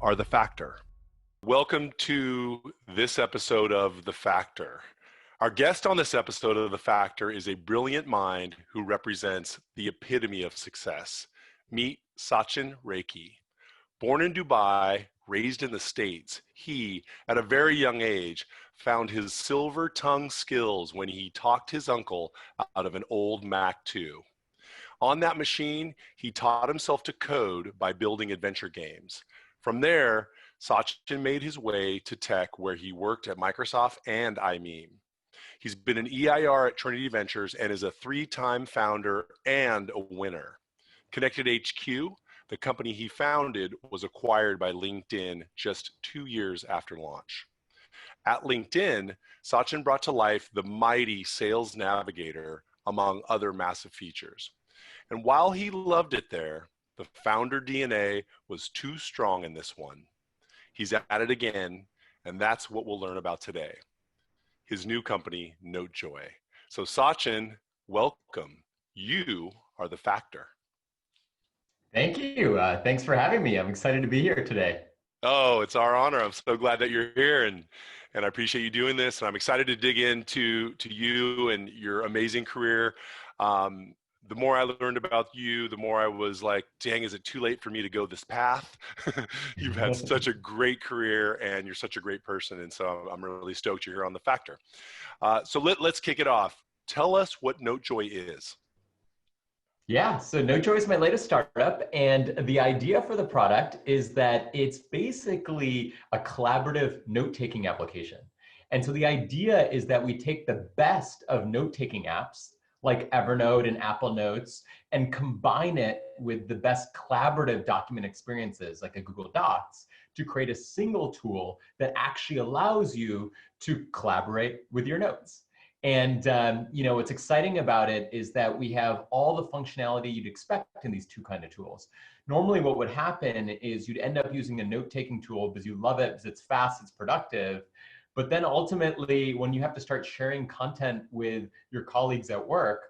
are the factor. Welcome to this episode of The Factor. Our guest on this episode of The Factor is a brilliant mind who represents the epitome of success. Meet Sachin Rekhi. Born in Dubai, raised in the States, he, at a very young age, found his silver tongue skills when he talked his uncle out of an old Mac II. On that machine, he taught himself to code by building adventure games. From there, Sachin made his way to tech, where he worked at Microsoft and IMEME. He's been an EIR at Trinity Ventures and is a 3-time founder and a winner. Connected HQ, the company he founded, was acquired by LinkedIn just 2 years after launch. At LinkedIn, Sachin brought to life the mighty Sales Navigator, among other massive features. And while he loved it there, the founder DNA was too strong in this one. He's at it again, and that's what we'll learn about today. His new company, Notejoy. So Sachin, welcome. You are the factor. Thank you. Thanks for having me. I'm excited to be here today. Oh, it's our honor. I'm so glad that you're here, and I appreciate you doing this. And I'm excited to dig into you and your amazing career. The more I learned about you, the more I was like, dang, is it too late for me to go this path? You've had such a great career and you're such a great person. And so I'm really stoked you're here on The Factor. So let's kick it off. Tell us what Notejoy is. Yeah, so Notejoy is my latest startup, and the idea for the product is that it's basically a collaborative note-taking application. And so the idea is that we take the best of note-taking apps like Evernote and Apple Notes and combine it with the best collaborative document experiences like a Google Docs to create a single tool that actually allows you to collaborate with your notes. And what's exciting about it is that we have all the functionality you'd expect in these two kind of tools. Normally what would happen is you'd end up using a note-taking tool because you love it, because it's fast, it's productive. But then ultimately, when you have to start sharing content with your colleagues at work,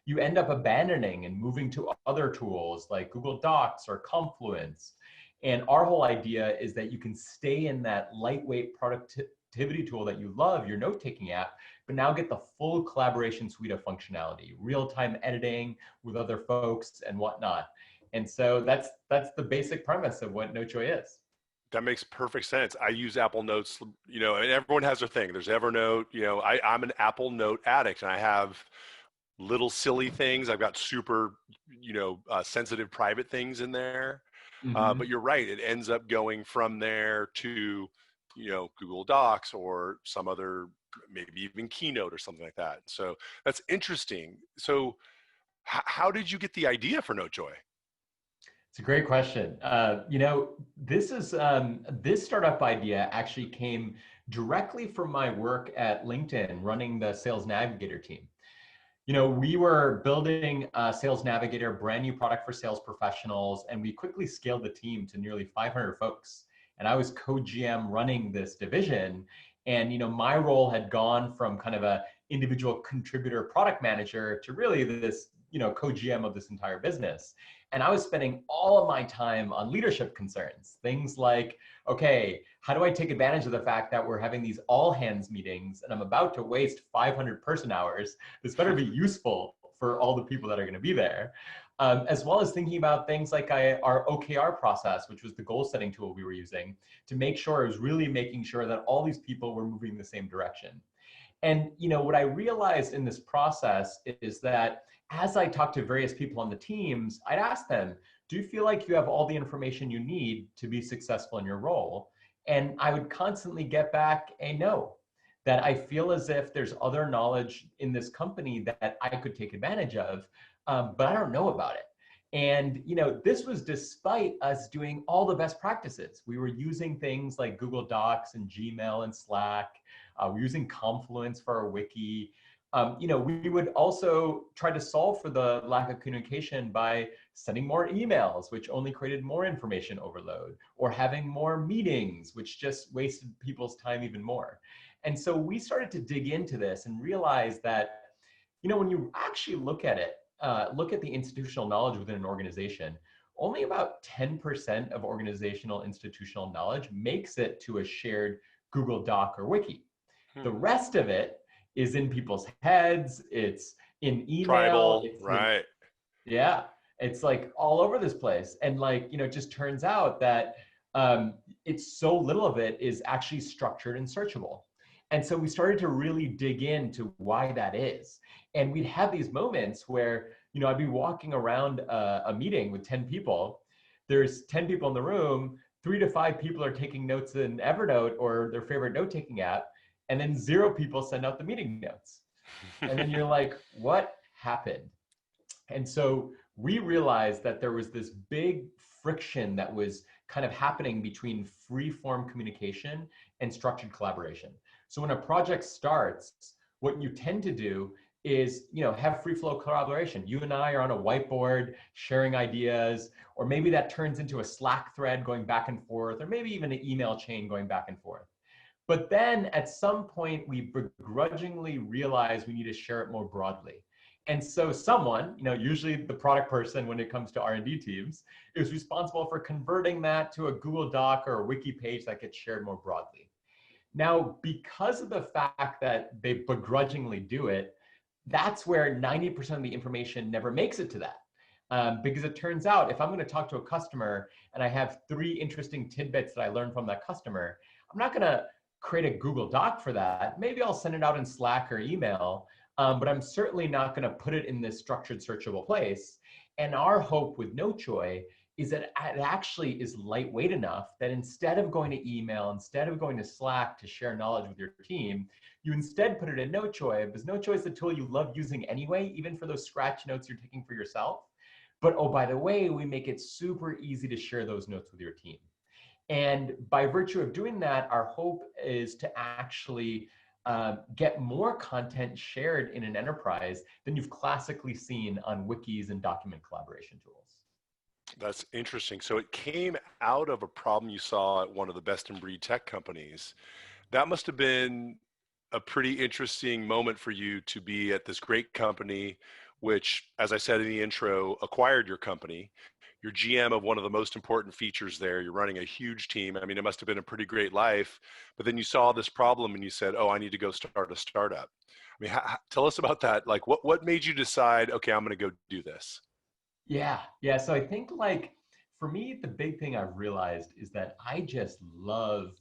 you end up abandoning and moving to other tools like Google Docs or Confluence. And our whole idea is that you can stay in that lightweight productivity tool that you love, your note-taking app, but now get the full collaboration suite of functionality, real-time editing with other folks and whatnot. And so that's the basic premise of what Notejoy is. That makes perfect sense. I use Apple Notes, and everyone has their thing. There's Evernote, I'm an Apple Note addict, and I have little silly things. I've got super, sensitive private things in there. Mm-hmm. But you're right. It ends up going from there to, Google Docs or some other, maybe even Keynote or something like that. So that's interesting. So how did you get the idea for Notejoy? It's a great question. This startup idea actually came directly from my work at LinkedIn running the Sales Navigator team. We were building a Sales Navigator, brand new product for sales professionals, and we quickly scaled the team to nearly 500 folks. And I was co-GM running this division. And my role had gone from kind of a individual contributor product manager to really this co-GM of this entire business. And I was spending all of my time on leadership concerns, things like, okay, how do I take advantage of the fact that we're having these all hands meetings and I'm about to waste 500 person hours? This better be useful for all the people that are going to be there. As well as thinking about things like our OKR process, which was the goal setting tool we were using to make sure it was really making sure that all these people were moving in the same direction. And what I realized in this process is that as I talked to various people on the teams, I'd ask them, do you feel like you have all the information you need to be successful in your role? And I would constantly get back a no, that I feel as if there's other knowledge in this company that I could take advantage of, but I don't know about it. And this was despite us doing all the best practices. We were using things like Google Docs and Gmail and Slack. We're using Confluence for our wiki. We would also try to solve for the lack of communication by sending more emails, which only created more information overload, or having more meetings, which just wasted people's time even more. And so we started to dig into this and realize that, when you actually look at it, look at the institutional knowledge within an organization, only about 10% of organizational institutional knowledge makes it to a shared Google Doc or Wiki. The Hmm. rest of it is in people's heads, it's in email, Tribal, it's in, right? yeah, it's like all over this place. And like, it just turns out that um, it's so little of it is actually structured and searchable. And so we started to really dig into why that is. And we'd have these moments where, I'd be walking around a meeting with 10 people. There's 10 people in the room, 3 to 5 people are taking notes in Evernote or their favorite note-taking app, and then 0 people send out the meeting notes. And then you're like, what happened? And so we realized that there was this big friction that was kind of happening between free form communication and structured collaboration. So when a project starts, what you tend to do is, have free flow collaboration. You and I are on a whiteboard sharing ideas, or maybe that turns into a Slack thread going back and forth, or maybe even an email chain going back and forth. But then at some point, we begrudgingly realize we need to share it more broadly. And so someone, usually the product person when it comes to R&D teams, is responsible for converting that to a Google Doc or a wiki page that gets shared more broadly. Now, because of the fact that they begrudgingly do it, that's where 90% of the information never makes it to that. Because it turns out if I'm going to talk to a customer and I have 3 interesting tidbits that I learned from that customer, I'm not going to create a Google Doc for that. Maybe I'll send it out in Slack or email, but I'm certainly not going to put it in this structured, searchable place. And our hope with Notejoy is that it actually is lightweight enough that instead of going to email, instead of going to Slack to share knowledge with your team, you instead put it in Notejoy, because Notejoy is the tool you love using anyway, even for those scratch notes you're taking for yourself. But oh, by the way, we make it super easy to share those notes with your team. And by virtue of doing that, our hope is to actually get more content shared in an enterprise than you've classically seen on wikis and document collaboration tools. That's interesting. So it came out of a problem you saw at one of the best in breed tech companies. That must have been a pretty interesting moment for you to be at this great company, which, as I said in the intro, acquired your company. You're GM of one of the most important features there. You're running a huge team. I mean, it must have been a pretty great life. But then you saw this problem and you said, "Oh, I need to go start a startup." I mean, tell us about that. Like, what made you decide, okay, I'm going to go do this? Yeah, yeah. So I think like for me, the big thing I've realized is that I just love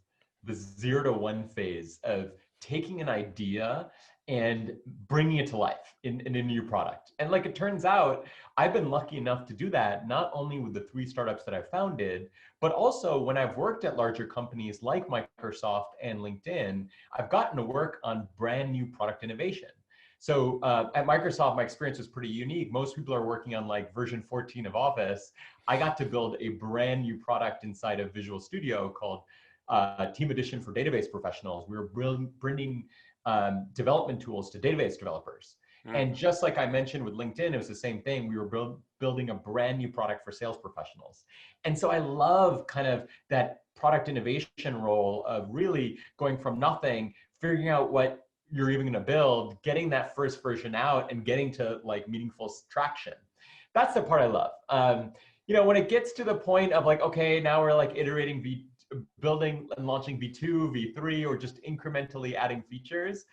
the 0 to 1 phase of taking an idea and bringing it to life in a new product. And like it turns out, I've been lucky enough to do that not only with the 3 startups that I've founded, but also when I've worked at larger companies like Microsoft and LinkedIn, I've gotten to work on brand new product innovation. So at Microsoft, my experience was pretty unique. Most people are working on like version 14 of Office. I got to build a brand new product inside of Visual Studio called Team Edition for database professionals. We were bringing development tools to database developers. Mm. And just like I mentioned with LinkedIn, it was the same thing. We were building a brand new product for sales professionals. And so I love kind of that product innovation role of really going from nothing, figuring out what you're even going to build, getting that first version out and getting to like meaningful traction. That's the part I love. When it gets to the point of like, okay, now we're like iterating building and launching V2, V3, or just incrementally adding features,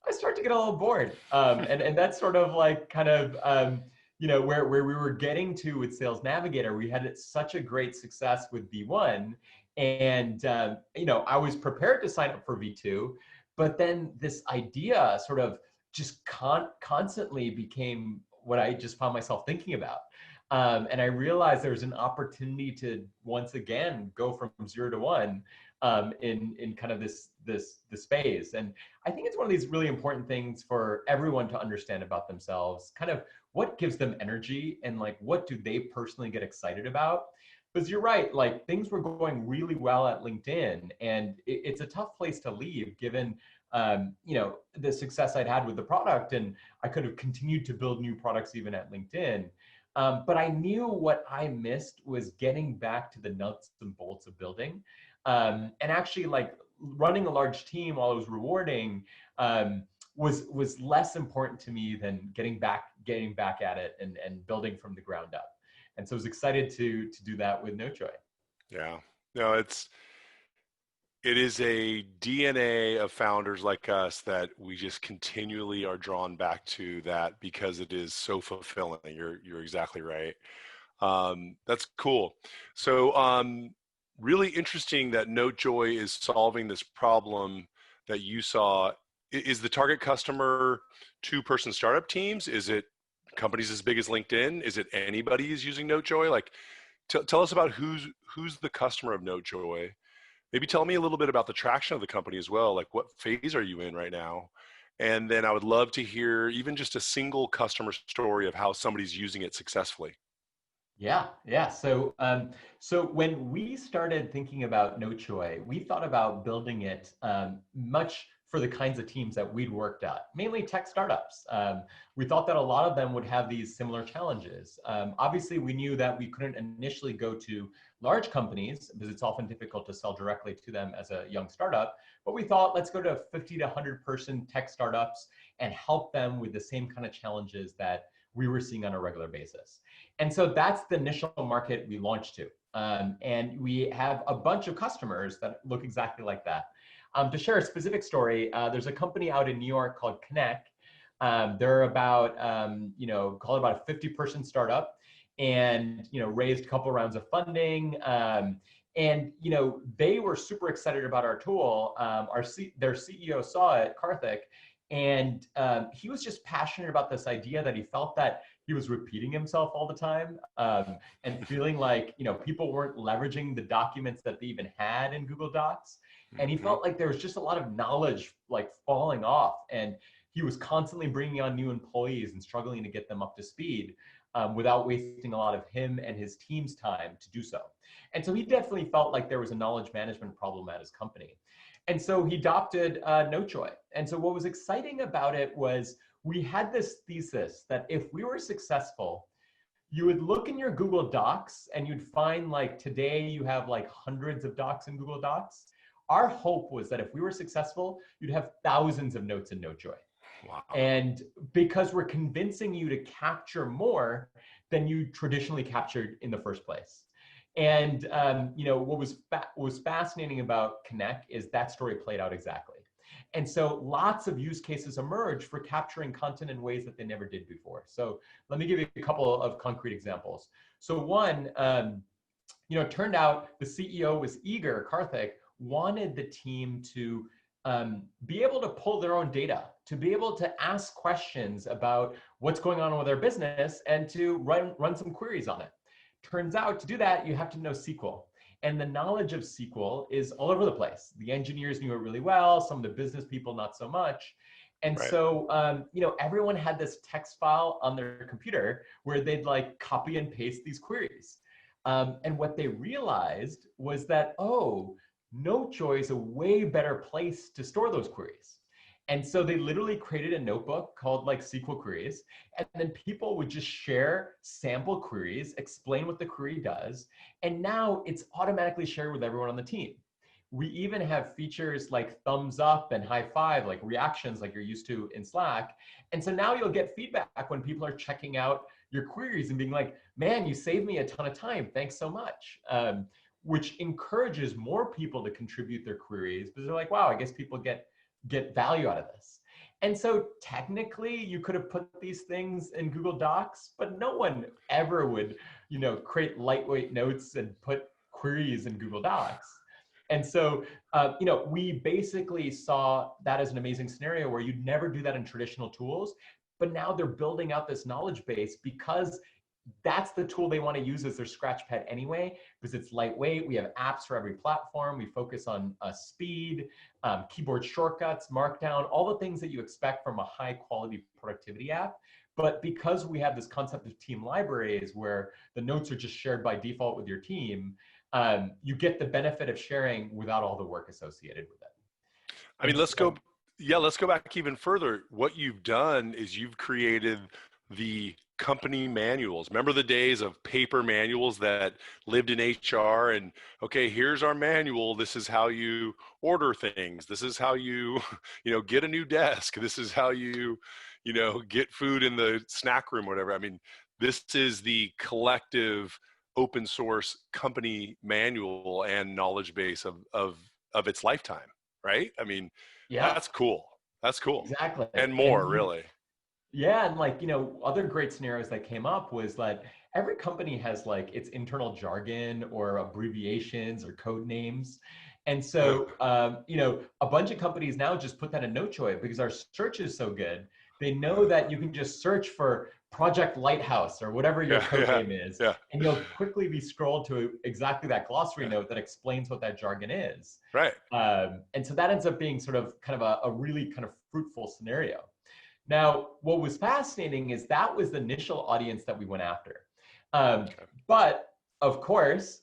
I start to get a little bored. And that's sort of like kind of, where we were getting to with Sales Navigator. We had such a great success with V1. And, I was prepared to sign up for V2, but then this idea sort of just constantly became what I just found myself thinking about. And I realized there's an opportunity to once again go from 0 to 1 in kind of this phase. And I think it's one of these really important things for everyone to understand about themselves, kind of what gives them energy and like what do they personally get excited about. Because you're right, like things were going really well at LinkedIn, and it's a tough place to leave given the success I'd had with the product, and I could have continued to build new products even at LinkedIn. But I knew what I missed was getting back to the nuts and bolts of building, and actually like running a large team while it was rewarding was less important to me than getting back at it and building from the ground up. And so I was excited to do that with Notejoy. Yeah. No, it is a DNA of founders like us that we just continually are drawn back to that because it is so fulfilling. You're exactly right. That's cool. So, really interesting that Notejoy is solving this problem that you saw. Is the target customer two-person startup teams? Is it companies as big as LinkedIn? Is it anybody who's using Notejoy? Like, tell us about who's the customer of Notejoy. Maybe tell me a little bit about the traction of the company as well. Like, what phase are you in right now? And then I would love to hear even just a single customer story of how somebody's using it successfully. Yeah. So when we started thinking about Notejoy, we thought about building it much for the kinds of teams that we'd worked at, mainly tech startups. We thought that a lot of them would have these similar challenges. Obviously, we knew that we couldn't initially go to large companies because it's often difficult to sell directly to them as a young startup. But we thought, let's go to 50 to 100-person tech startups and help them with the same kind of challenges that we were seeing on a regular basis. And so that's the initial market we launched to. And we have a bunch of customers that look exactly like that. To share a specific story, there's a company out in New York called Connect. They're about, call it about a 50-person startup, and raised a couple rounds of funding. And they were super excited about our tool. Their CEO saw it, Karthik, and he was just passionate about this idea that he felt that he was repeating himself all the time, and feeling like people weren't leveraging the documents that they even had in Google Docs, and he Mhm. felt like there was just a lot of knowledge like falling off, and he was constantly bringing on new employees and struggling to get them up to speed, without wasting a lot of him and his team's time to do so. And so he definitely felt like there was a knowledge management problem at his company. And so he adopted Notejoy. And so what was exciting about it was we had this thesis that if we were successful, you would look in your Google Docs and you'd find like today you have like hundreds of docs in Google Docs. Our hope was that if we were successful, you'd have thousands of notes in Notejoy. Wow. And because we're convincing you to capture more than you traditionally captured in the first place. And what was fascinating about Connect is that story played out exactly. And so lots of use cases emerge for capturing content in ways that they never did before. So let me give you a couple of concrete examples. So one, it turned out the CEO was eager, Karthik, wanted the team to be able to pull their own data, to be able to ask questions about what's going on with their business and to run some queries on it. Turns out to do that, you have to know SQL. And the knowledge of SQL is all over the place. The engineers knew it really well, some of the business people not so much. And Right. so, everyone had this text file on their computer where they'd like copy and paste these queries. And what they realized was that, oh, Notejoy is a way better place to store those queries. And so they literally created a notebook called like SQL queries. And then people would just share sample queries, explain what the query does. And now it's automatically shared with everyone on the team. We even have features like thumbs up and high five, like reactions like you're used to in Slack. And so now you'll get feedback when people are checking out your queries and being like, man, you saved me a ton of time. Thanks so much. Which encourages more people to contribute their queries because they're like, wow, I guess people get value out of this. And so technically you could have put these things in Google Docs, but no one ever would, create lightweight notes and put queries in Google Docs. And so, we basically saw that as an amazing scenario where you'd never do that in traditional tools, but now they're building out this knowledge base because that's the tool they want to use as their scratch pad anyway, because it's lightweight. We have apps for every platform. We focus on speed, keyboard shortcuts, markdown, all the things that you expect from a high quality productivity app. But because we have this concept of team libraries where the notes are just shared by default with your team, you get the benefit of sharing without all the work associated with it. I And mean, so, let's go back even further. What you've done is you've created the company manuals. Remember the days of paper manuals that lived in HR and, okay, here's our manual. This is how you order things. This is how you, get a new desk. This is how you, get food in the snack room, or whatever. I mean, This is the collective open source company manual and knowledge base of its lifetime, right? I mean, Yeah, that's cool. That's cool. exactly. And more, And really. yeah, and like, other great scenarios that came up was that every company has like its internal jargon or abbreviations or code names. And so, a bunch of companies now just put that in Notejoy because our search is so good. They know that you can just search for Project Lighthouse or whatever your Yeah, code yeah, name is, yeah. and you'll quickly be scrolled to exactly that glossary note that explains what that jargon is. Right. And so that ends up being sort of kind of a really kind of fruitful scenario. Now, what was fascinating is that was the initial audience that we went after. Okay. But of course,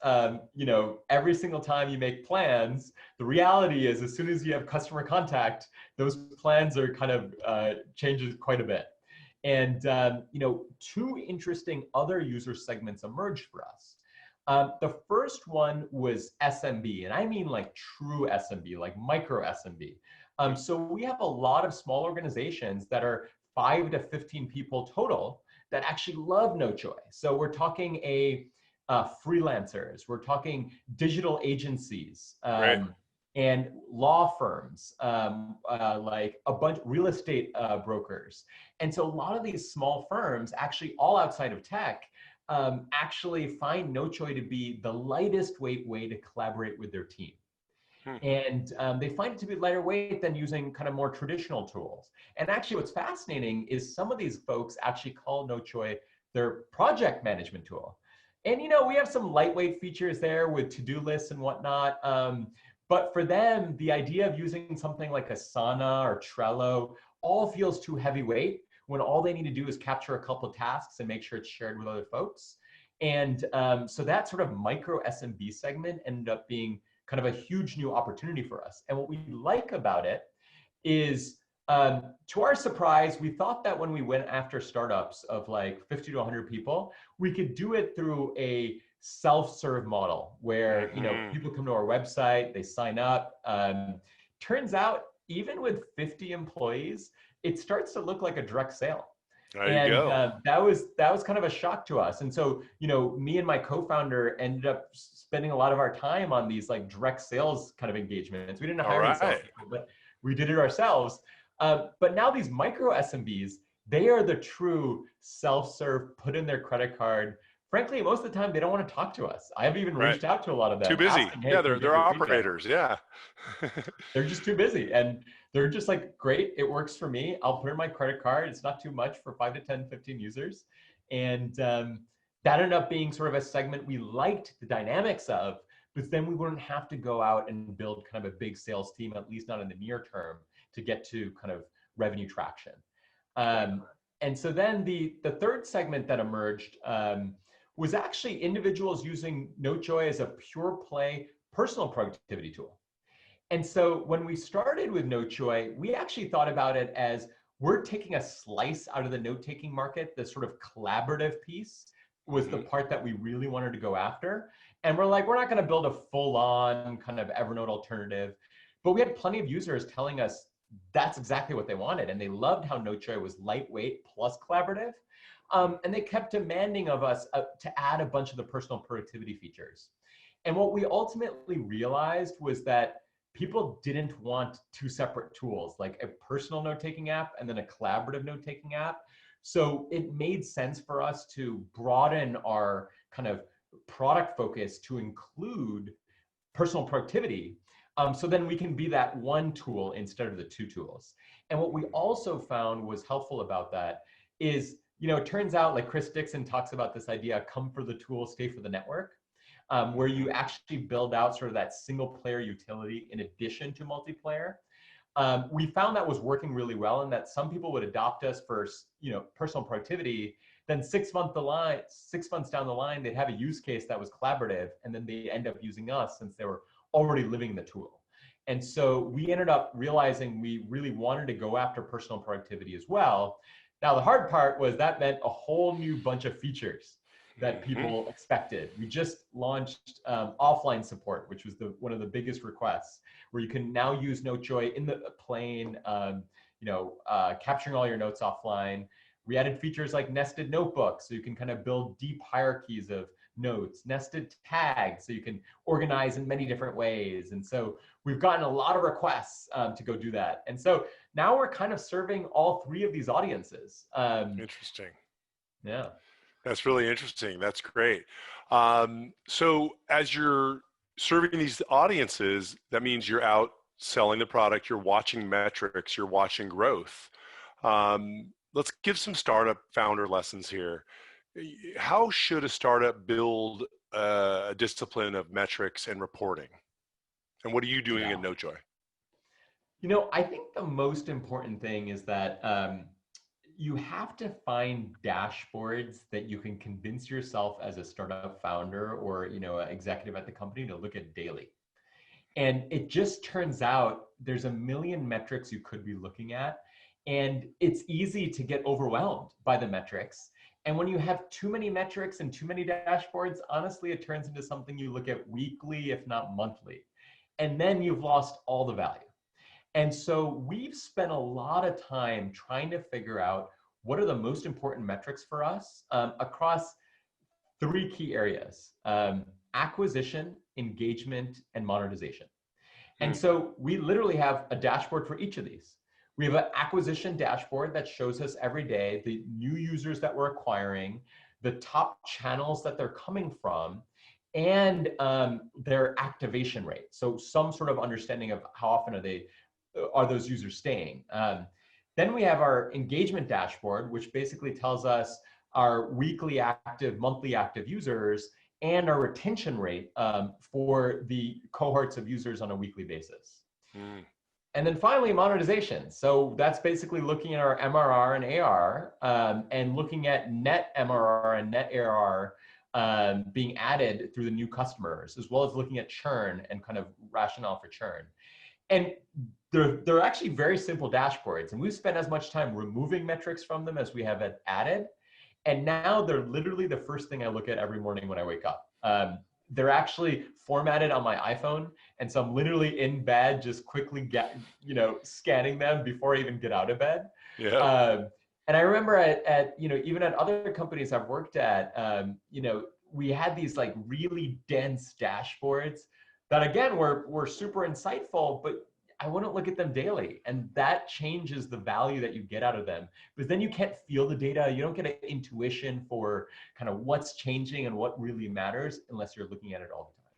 every single time you make plans, the reality is as soon as you have customer contact, those plans are kind of changes quite a bit. And two interesting other user segments emerged for us. The first one was SMB, and I mean like true SMB, like micro SMB. So we have a lot of small organizations that are 5 to 15 people total that actually love Notejoy. So we're talking freelancers, we're talking digital agencies, Right. and law firms, like a bunch real estate brokers. And so a lot of these small firms, actually all outside of tech, actually find Notejoy to be the lightest weight way to collaborate with their team. Hmm. And they find it to be lighter weight than using kind of more traditional tools. And actually what's fascinating is some of these folks actually call Notejoy their project management tool. And we have some lightweight features there with to-do lists and whatnot. But for them, the idea of using something like Asana or Trello all feels too heavyweight when all they need to do is capture a couple of tasks and make sure it's shared with other folks. And so that sort of micro SMB segment ended up being kind of a huge new opportunity for us. And what we like about it is, to our surprise, we thought that when we went after startups of like 50 to 100 people, we could do it through a self-serve model where people come to our website, they sign up. Turns out, even with 50 employees, it starts to look like a direct sale. There you And go. that was kind of a shock to us. And so, me and my co-founder ended up spending a lot of our time on these like direct sales kind of engagements. We didn't All hire any right. salespeople, but we did it ourselves. But now these micro SMBs, they are the true self-serve, put in their credit card. Frankly, most of the time they don't want to talk to us. I've even Right. reached out to a lot of Too them busy. asking, hey, Yeah, can we get they're your feedback? operators. Yeah. They're just too busy, and they're just like, great, it works for me. I'll put in my credit card. It's not too much for 5 to 10, 15 users. And that ended up being sort of a segment we liked the dynamics of, but then we wouldn't have to go out and build kind of a big sales team, at least not in the near term, to get to kind of revenue traction. And so then the third segment that emerged was actually individuals using Notejoy as a pure play personal productivity tool. And so when we started with Notejoy, we actually thought about it as we're taking a slice out of the note-taking market. The sort of collaborative piece was the part that we really wanted to go after. And we're like, we're not going to build a full-on kind of Evernote alternative. But we had plenty of users telling us that's exactly what they wanted. And they loved how Notejoy was lightweight plus collaborative. And they kept demanding of us to add a bunch of the personal productivity features. And what we ultimately realized was that people didn't want two separate tools, like a personal note-taking app and then a collaborative note-taking app. So it made sense for us to broaden our kind of product focus to include personal productivity. So then we can be that one tool instead of the two tools. And what we also found was helpful about that is, it turns out, like Chris Dixon talks about this idea, come for the tool, stay for the network. Where you actually build out sort of that single player utility in addition to multiplayer. We found that was working really well, and that some people would adopt us for personal productivity. Then 6 months down the line, they'd have a use case that was collaborative, and then they end up using us since they were already living the tool. And so we ended up realizing we really wanted to go after personal productivity as well. Now, the hard part was that meant a whole new bunch of features that people expected. We just launched offline support, which was one of the biggest requests, where you can now use Notejoy in the plane, capturing all your notes offline. We added features like nested notebooks, so you can kind of build deep hierarchies of notes, nested tags, so you can organize in many different ways. And so we've gotten a lot of requests to go do that. And so now we're kind of serving all three of these audiences. Interesting. Yeah. That's really interesting. That's great. So as you're serving these audiences, that means you're out selling the product, you're watching metrics, you're watching growth. Let's give some startup founder lessons here. How should a startup build a discipline of metrics and reporting? And what are you doing Yeah. at Notejoy? I think the most important thing is that you have to find dashboards that you can convince yourself as a startup founder or an executive at the company to look at daily. And it just turns out there's a million metrics you could be looking at, and it's easy to get overwhelmed by the metrics. And when you have too many metrics and too many dashboards, honestly, it turns into something you look at weekly, if not monthly. And then you've lost all the value. And so we've spent a lot of time trying to figure out what are the most important metrics for us across three key areas: acquisition, engagement, and monetization. And Hmm. so we literally have a dashboard for each of these. We have an acquisition dashboard that shows us every day the new users that we're acquiring, the top channels that they're coming from, and their activation rate. So some sort of understanding of how often are those users staying. Then we have our engagement dashboard, which basically tells us our weekly active, monthly active users, and our retention rate for the cohorts of users on a weekly basis. Hmm. And then finally, monetization. So that's basically looking at our MRR and AR and looking at net MRR and net ARR being added through the new customers, as well as looking at churn and kind of rationale for churn. And they're actually very simple dashboards. And we've spent as much time removing metrics from them as we have added. And now they're literally the first thing I look at every morning when I wake up. They're actually formatted on my iPhone. And so I'm literally in bed, just quickly scanning them before I even get out of bed. Yeah. And I remember even at other companies I've worked at, we had these like really dense dashboards that again were super insightful, but I wouldn't look at them daily. And that changes the value that you get out of them. Because then you can't feel the data. You don't get an intuition for kind of what's changing and what really matters unless you're looking at it all the time.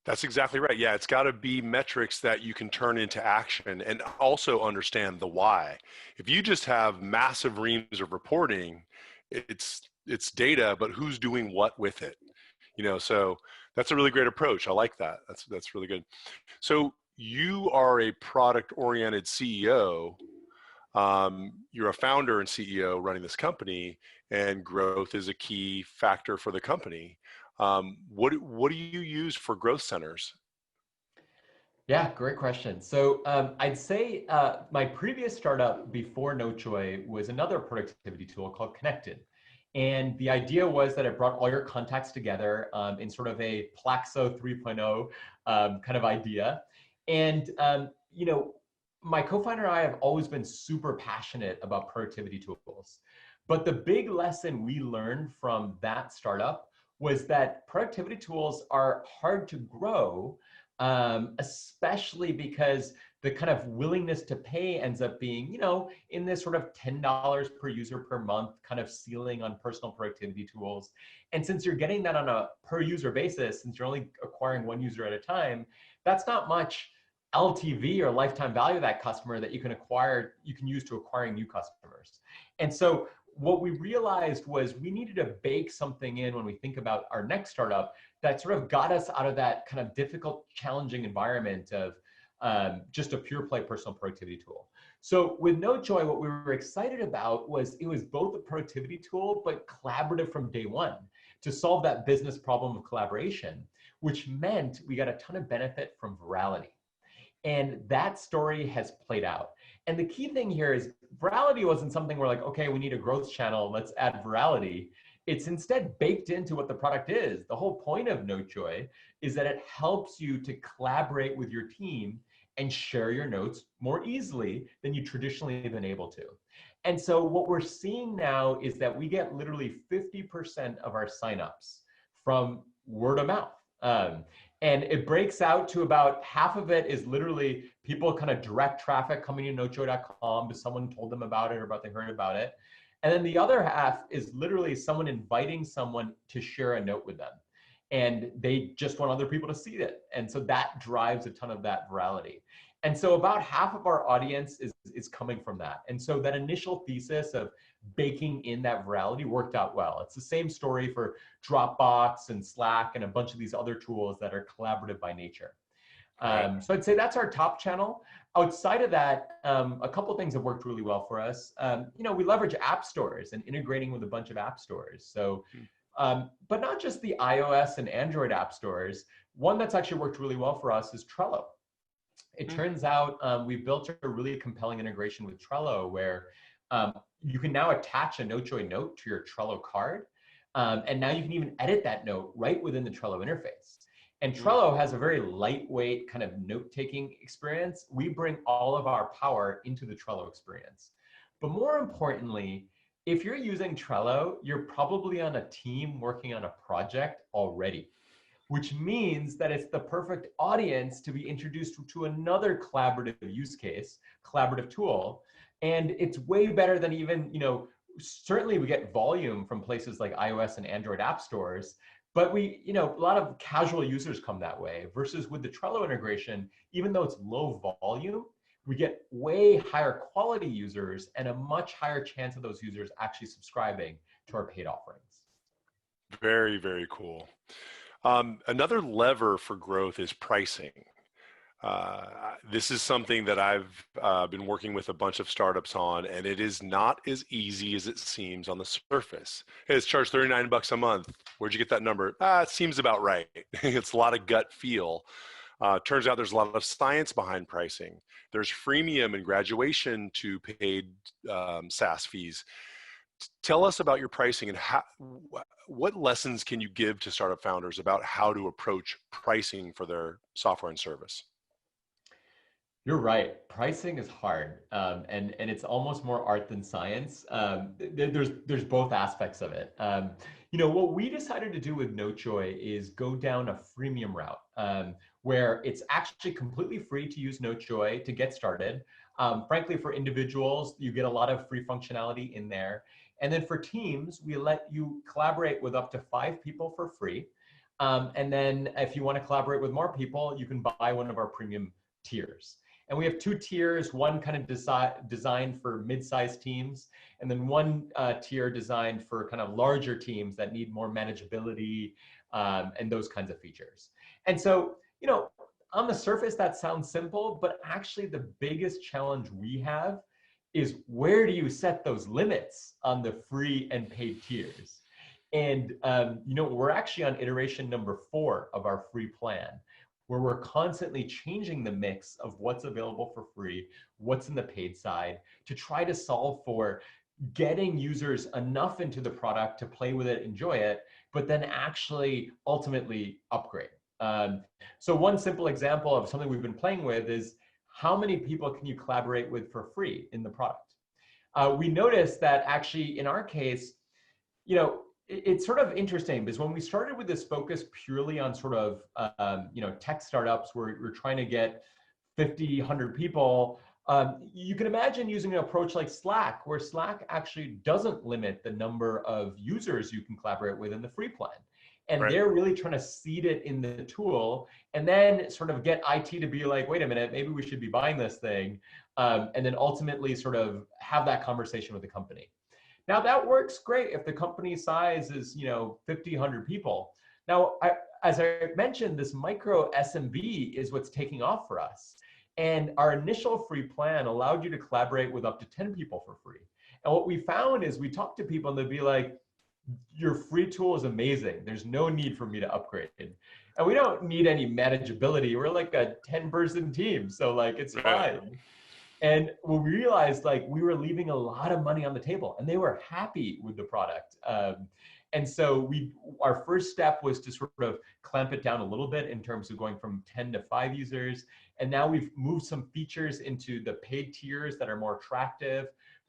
That's exactly right. Yeah, it's got to be metrics that you can turn into action and also understand the why. If you just have massive reams of reporting, it's data, but who's doing what with it? So that's a really great approach. I like that. That's really good. So you are a product-oriented CEO. You're a founder and CEO running this company, and growth is a key factor for the company. What do you use for growth centers? Yeah, great question. So I'd say my previous startup before Notejoy was another productivity tool called Connected. And the idea was that it brought all your contacts together in sort of a Plaxo 3.0 kind of idea. And, my co-founder and I have always been super passionate about productivity tools. But the big lesson we learned from that startup was that productivity tools are hard to grow, especially because the kind of willingness to pay ends up being, in this sort of $10 per user per month kind of ceiling on personal productivity tools. And since you're getting that on a per user basis, since you're only acquiring one user at a time, that's not much LTV or lifetime value of that customer that you can use to acquiring new customers. And so what we realized was we needed to bake something in when we think about our next startup that sort of got us out of that kind of difficult, challenging environment of just a pure play personal productivity tool. So with Notejoy, what we were excited about was it was both a productivity tool, but collaborative from day one to solve that business problem of collaboration, which meant we got a ton of benefit from virality. And that story has played out. And the key thing here is virality wasn't something we're like, okay, we need a growth channel, let's add virality. It's instead baked into what the product is. The whole point of Notejoy is that it helps you to collaborate with your team and share your notes more easily than you traditionally have been able to. And so what we're seeing now is that we get literally 50% of our signups from word of mouth. And it breaks out to about half of it is literally people kind of direct traffic coming to notejoy.com because someone told them about it or about they heard about it. And then the other half is literally someone inviting someone to share a note with them. And they just want other people to see it. And so that drives a ton of that virality. And so about half of our audience is coming from that. And so that initial thesis of baking in that virality worked out well. It's the same story for Dropbox and Slack and a bunch of these other tools that are collaborative by nature. Right. So I'd say that's our top channel. Outside of that, a couple of things have worked really well for us. We leverage app stores and integrating with a bunch of app stores. So, but not just the iOS and Android app stores. One that's actually worked really well for us is Trello. It turns out we've built a really compelling integration with Trello where you can now attach a Notejoy note to your Trello card. And now you can even edit that note right within the Trello interface. And Trello has a very lightweight kind of note-taking experience. We bring all of our power into the Trello experience. But more importantly, if you're using Trello, you're probably on a team working on a project already, which means that it's the perfect audience to be introduced to another collaborative use case, collaborative tool. And it's way better than even, certainly we get volume from places like iOS and Android app stores, but a lot of casual users come that way versus with the Trello integration, even though it's low volume, we get way higher quality users and a much higher chance of those users actually subscribing to our paid offerings. Very, very cool. Another lever for growth is pricing. This is something that I've been working with a bunch of startups on, and it is not as easy as it seems on the surface. Hey, it's charged $39 a month. Where'd you get that number? It seems about right. It's a lot of gut feel. Turns out there's a lot of science behind pricing. There's freemium and graduation to paid SaaS fees. Tell us about your pricing and what lessons can you give to startup founders about how to approach pricing for their software and service? You're right. Pricing is hard, and it's almost more art than science. There's both aspects of it. What we decided to do with Notejoy is go down a freemium route, where it's actually completely free to use Notejoy to get started. Frankly, for individuals, you get a lot of free functionality in there. And then for teams, we let you collaborate with up to 5 people for free. And then if you want to collaborate with more people, you can buy one of our premium tiers. And we have 2 tiers, one kind of designed for mid-sized teams, and then one tier designed for kind of larger teams that need more manageability and those kinds of features. And so, on the surface, that sounds simple, but actually the biggest challenge we have is where do you set those limits on the free and paid tiers? And, we're actually on iteration number 4 of our free plan, where we're constantly changing the mix of what's available for free, what's in the paid side, to try to solve for getting users enough into the product to play with it, enjoy it, but then actually ultimately upgrade. So one simple example of something we've been playing with is how many people can you collaborate with for free in the product? We noticed that actually in our case, it's sort of interesting because when we started with this focus purely on sort of, tech startups where we're trying to get 50, 100 people, you can imagine using an approach like Slack, where Slack actually doesn't limit the number of users you can collaborate with in the free plan. And Right. they're really trying to seed it in the tool and then sort of get IT to be like, wait a minute, maybe we should be buying this thing. And then ultimately sort of have that conversation with the company. Now that works great if the company size is 50, 100 people. Now, as I mentioned, this micro SMB is what's taking off for us. And our initial free plan allowed you to collaborate with up to 10 people for free. And what we found is we talked to people and they'd be like, your free tool is amazing. There's no need for me to upgrade. And we don't need any manageability. We're like a 10-person team. So like, it's Right. fine. And when we realized like we were leaving a lot of money on the table and they were happy with the product. And so our first step was to sort of clamp it down a little bit in terms of going from 10 to 5 users. And now we've moved some features into the paid tiers that are more attractive.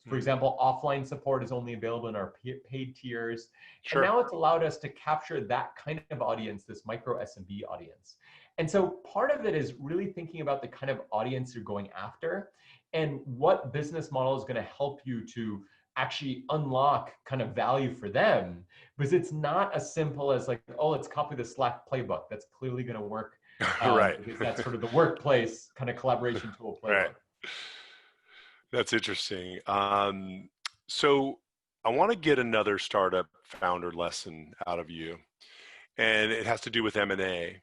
For example, offline support is only available in our paid tiers. And Sure. now it's allowed us to capture that kind of audience, this micro SMB audience. And so part of it is really thinking about the kind of audience you're going after and what business model is going to help you to actually unlock kind of value for them, because it's not as simple as like, oh, let's copy the Slack playbook. That's clearly going to work Right. because that's sort of the workplace kind of collaboration tool Right. playbook. That's interesting. So I want to get another startup founder lesson out of you, and it has to do with M&A.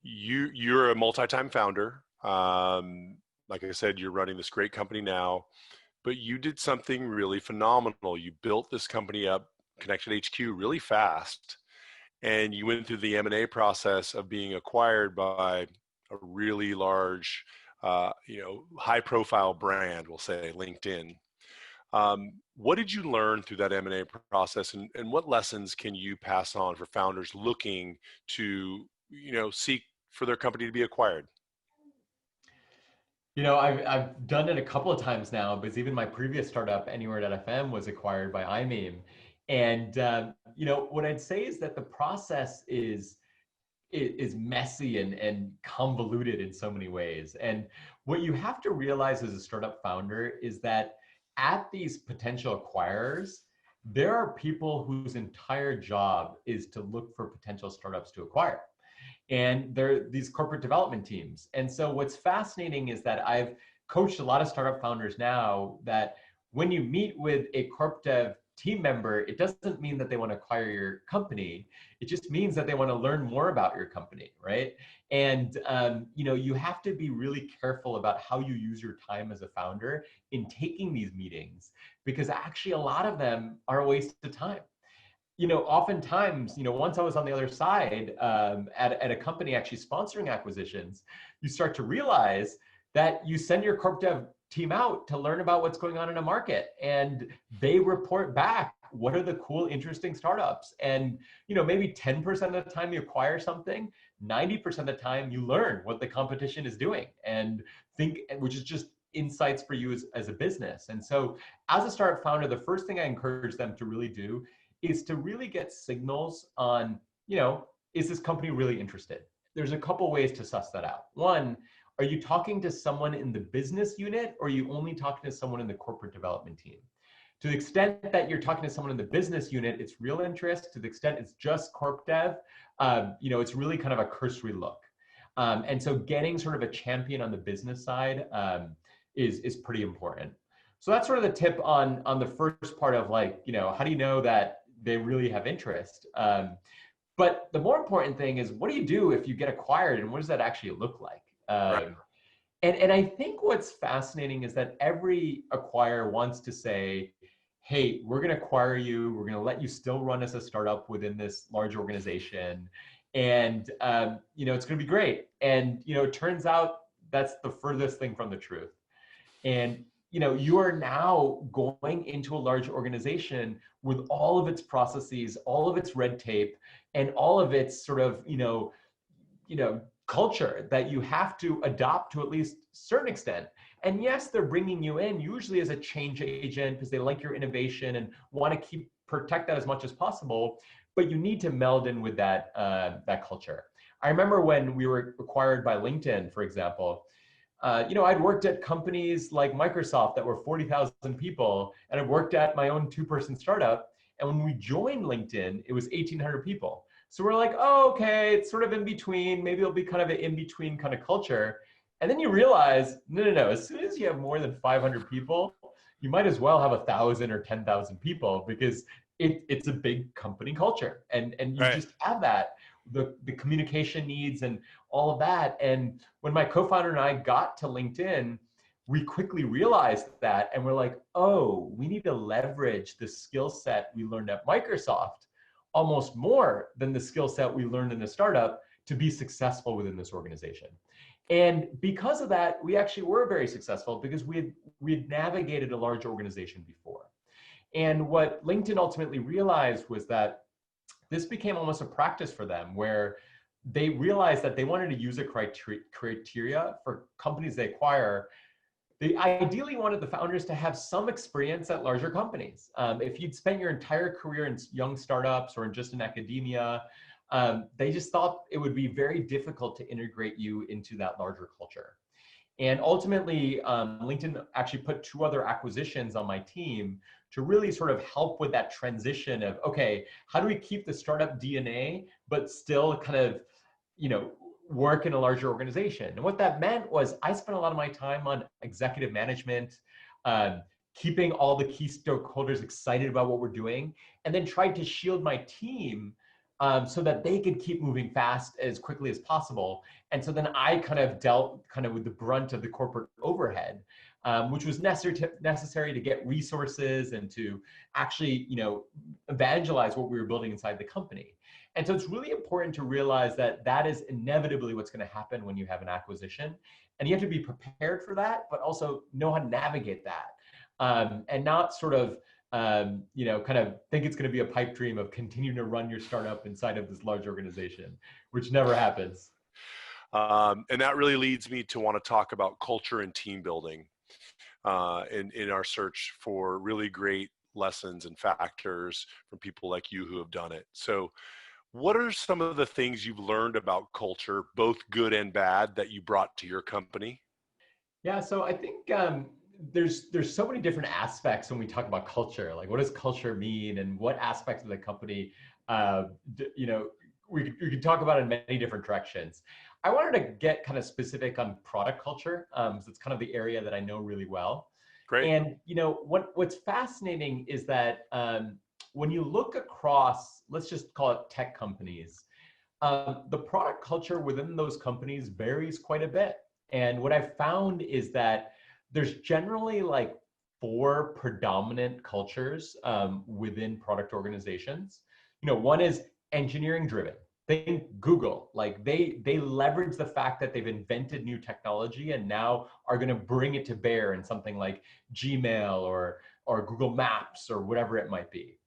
You're a multi-time founder. Like I said, you're running this great company now, but you did something really phenomenal. You built this company up, Connected HQ, really fast, and you went through the M&A process of being acquired by a really large, high-profile brand, we'll say LinkedIn. What did you learn through that M&A process, and what lessons can you pass on for founders looking to, seek for their company to be acquired? You know, I've done it a couple of times now because even my previous startup, Anywhere.fm, was acquired by iMeme. And what I'd say is that the process is messy and convoluted in so many ways. And what you have to realize as a startup founder is that at these potential acquirers, there are people whose entire job is to look for potential startups to acquire. And they're these corporate development teams. And so what's fascinating is that I've coached a lot of startup founders now that when you meet with a corp dev team member, it doesn't mean that they want to acquire your company. It just means that they want to learn more about your company, right? And you have to be really careful about how you use your time as a founder in taking these meetings, because actually a lot of them are a waste of time. Oftentimes, once I was on the other side at a company actually sponsoring acquisitions, you start to realize that you send your corp dev team out to learn about what's going on in a market, and they report back what are the cool, interesting startups. And maybe 10% of the time you acquire something, 90% of the time you learn what the competition is doing, and which is just insights for you as a business. And so as a startup founder, the first thing I encourage them to really do is to really get signals on, is this company really interested? There's a couple ways to suss that out. One, are you talking to someone in the business unit, or are you only talking to someone in the corporate development team? To the extent that you're talking to someone in the business unit, it's real interest. To the extent it's just corp dev, it's really kind of a cursory look. And so getting sort of a champion on the business side is pretty important. So that's sort of the tip on the first part of like, how do you know that they really have interest? But the more important thing is, what do you do if you get acquired, and what does that actually look like? Right. And I think what's fascinating is that every acquirer wants to say, hey, we're going to acquire you. We're going to let you still run as a startup within this large organization. And, it's going to be great. And, it turns out that's the furthest thing from the truth. And you are now going into a large organization with all of its processes, all of its red tape, and all of its sort of culture that you have to adopt to at least a certain extent. And yes, they're bringing you in usually as a change agent because they like your innovation and want to protect that as much as possible. But you need to meld in with that culture. I remember when we were acquired by LinkedIn, for example. I'd worked at companies like Microsoft that were 40,000 people, and I've worked at my own two-person startup. And when we joined LinkedIn, it was 1,800 people. So we're like, oh, okay, it's sort of in between. Maybe it'll be kind of an in-between kind of culture. And then you realize, no. As soon as you have more than 500 people, you might as well have 1,000 or 10,000 people, because it's a big company culture. And you Right. just have that, the communication needs and all of that. And when my co-founder and I got to LinkedIn, we quickly realized that, and we're like, oh, we need to leverage the skill set we learned at Microsoft almost more than the skill set we learned in the startup to be successful within this organization. And because of that, we actually were very successful because we had navigated a large organization before. And what LinkedIn ultimately realized was that this became almost a practice for them where they realized that they wanted to use a criteria for companies they acquire. They ideally wanted the founders to have some experience at larger companies. If you'd spent your entire career in young startups or in just in academia, they just thought it would be very difficult to integrate you into that larger culture. And ultimately, LinkedIn actually put two other acquisitions on my team to really sort of help with that transition of, okay, how do we keep the startup DNA, but still kind of, work in a larger organization? And what that meant was I spent a lot of my time on executive management, um, keeping all the key stakeholders excited about what we're doing, and then tried to shield my team so that they could keep moving fast as quickly as possible. And so then I kind of dealt kind of with the brunt of the corporate overhead, which was necessary to get resources and to actually, evangelize what we were building inside the company. And so it's really important to realize that that is inevitably what's going to happen when you have an acquisition. And you have to be prepared for that, but also know how to navigate that, and not sort of kind of think it's going to be a pipe dream of continuing to run your startup inside of this large organization, which never happens. And that really leads me to want to talk about culture and team building in our search for really great lessons and factors from people like you who have done it. So what are some of the things you've learned about culture, both good and bad, that you brought to your company? Yeah, so I think there's so many different aspects when we talk about culture. Like, what does culture mean, and what aspects of the company, uh, we could talk about in many different directions. I wanted to get kind of specific on product culture, so it's kind of the area that I know really well. Great. And what's fascinating is that when you look across, let's just call it tech companies, the product culture within those companies varies quite a bit. And what I've found is that there's generally like four predominant cultures within product organizations. One is engineering driven. Think Google, like they leverage the fact that they've invented new technology and now are going to bring it to bear in something like Gmail or Google Maps or whatever it might be.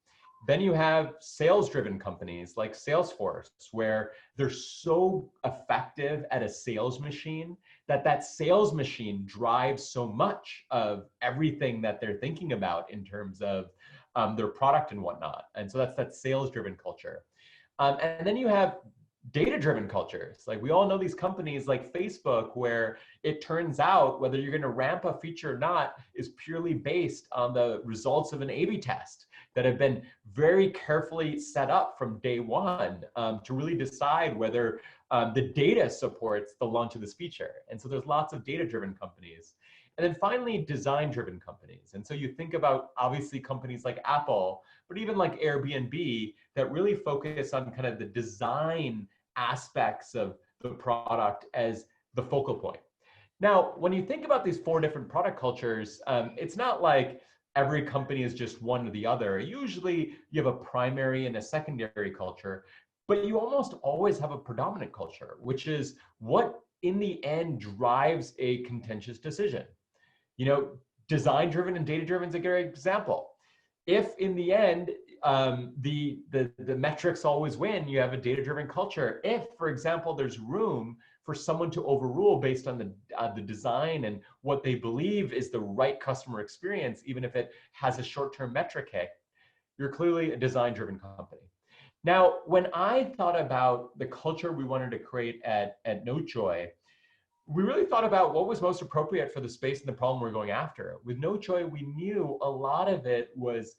Then you have sales-driven companies like Salesforce, where they're so effective at a sales machine that that sales machine drives so much of everything that they're thinking about in terms of their product and whatnot. And so that's that sales-driven culture. And then you have data-driven cultures. Like, we all know these companies like Facebook, where it turns out whether you're going to ramp a feature or not is purely based on the results of an A/B test that have been very carefully set up from day one to really decide whether the data supports the launch of this feature. And so there's lots of data-driven companies. And then finally, design-driven companies. And so you think about, obviously, companies like Apple, but even like Airbnb, that really focus on kind of the design aspects of the product as the focal point. Now, when you think about these four different product cultures, it's not like every company is just one or the other. Usually you have a primary and a secondary culture, but you almost always have a predominant culture, which is what in the end drives a contentious decision. Design driven and data driven is a great example. If in the end the metrics always win, you have a data driven culture. If, for example, there's room for someone to overrule based on the design and what they believe is the right customer experience, even if it has a short-term metric hit, you're clearly a design-driven company. Now, when I thought about the culture we wanted to create at Notejoy, we really thought about what was most appropriate for the space and the problem we're going after. With Notejoy, we knew a lot of it was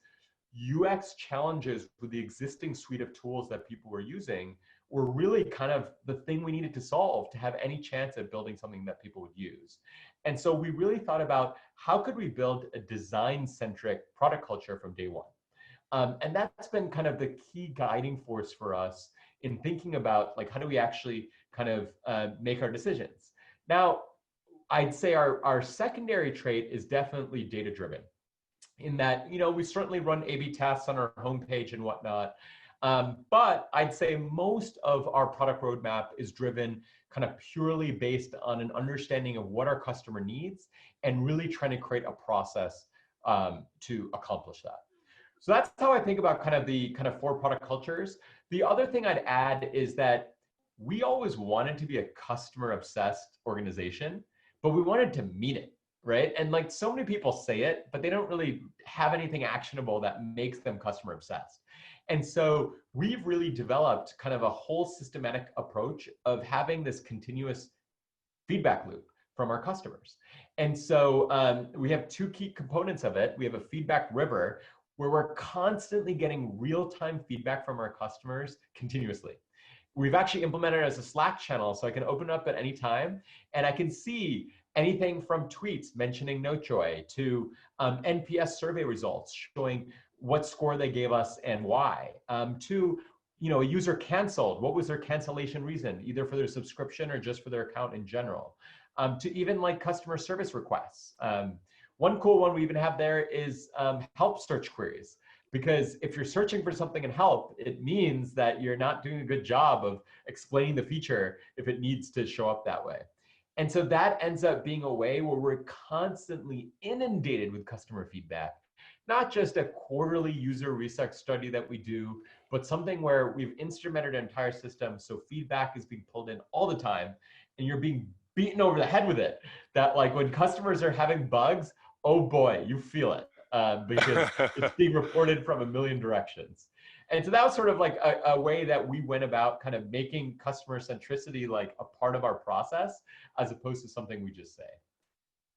UX challenges with the existing suite of tools that people were using were really kind of the thing we needed to solve to have any chance at building something that people would use. And so we really thought about how could we build a design-centric product culture from day one. And that's been kind of the key guiding force for us in thinking about, like, how do we actually kind of make our decisions. Now, I'd say our secondary trait is definitely data-driven, in that, we certainly run A/B tests on our homepage and whatnot. But I'd say most of our product roadmap is driven kind of purely based on an understanding of what our customer needs and really trying to create a process to accomplish that. So that's how I think about kind of the kind of four product cultures. The other thing I'd add is that we always wanted to be a customer obsessed organization, but we wanted to mean it, right? And like so many people say it, but they don't really have anything actionable that makes them customer obsessed. And so we've really developed kind of a whole systematic approach of having this continuous feedback loop from our customers. And so we have two key components of it. We have a feedback river where we're constantly getting real-time feedback from our customers continuously. We've actually implemented it as a Slack channel, so I can open it up at any time, and I can see anything from tweets mentioning Notejoy to NPS survey results showing what score they gave us and why, to a user canceled, what was their cancellation reason, either for their subscription or just for their account in general, to even like customer service requests. One cool one we even have there is help search queries. Because if you're searching for something in help, it means that you're not doing a good job of explaining the feature if it needs to show up that way. And so that ends up being a way where we're constantly inundated with customer feedback, not just a quarterly user research study that we do, but something where we've instrumented an entire system. So feedback is being pulled in all the time and you're being beaten over the head with it. That like when customers are having bugs, oh boy, you feel it. Because it's being reported from a million directions. And so that was sort of like a way that we went about kind of making customer centricity like a part of our process, as opposed to something we just say.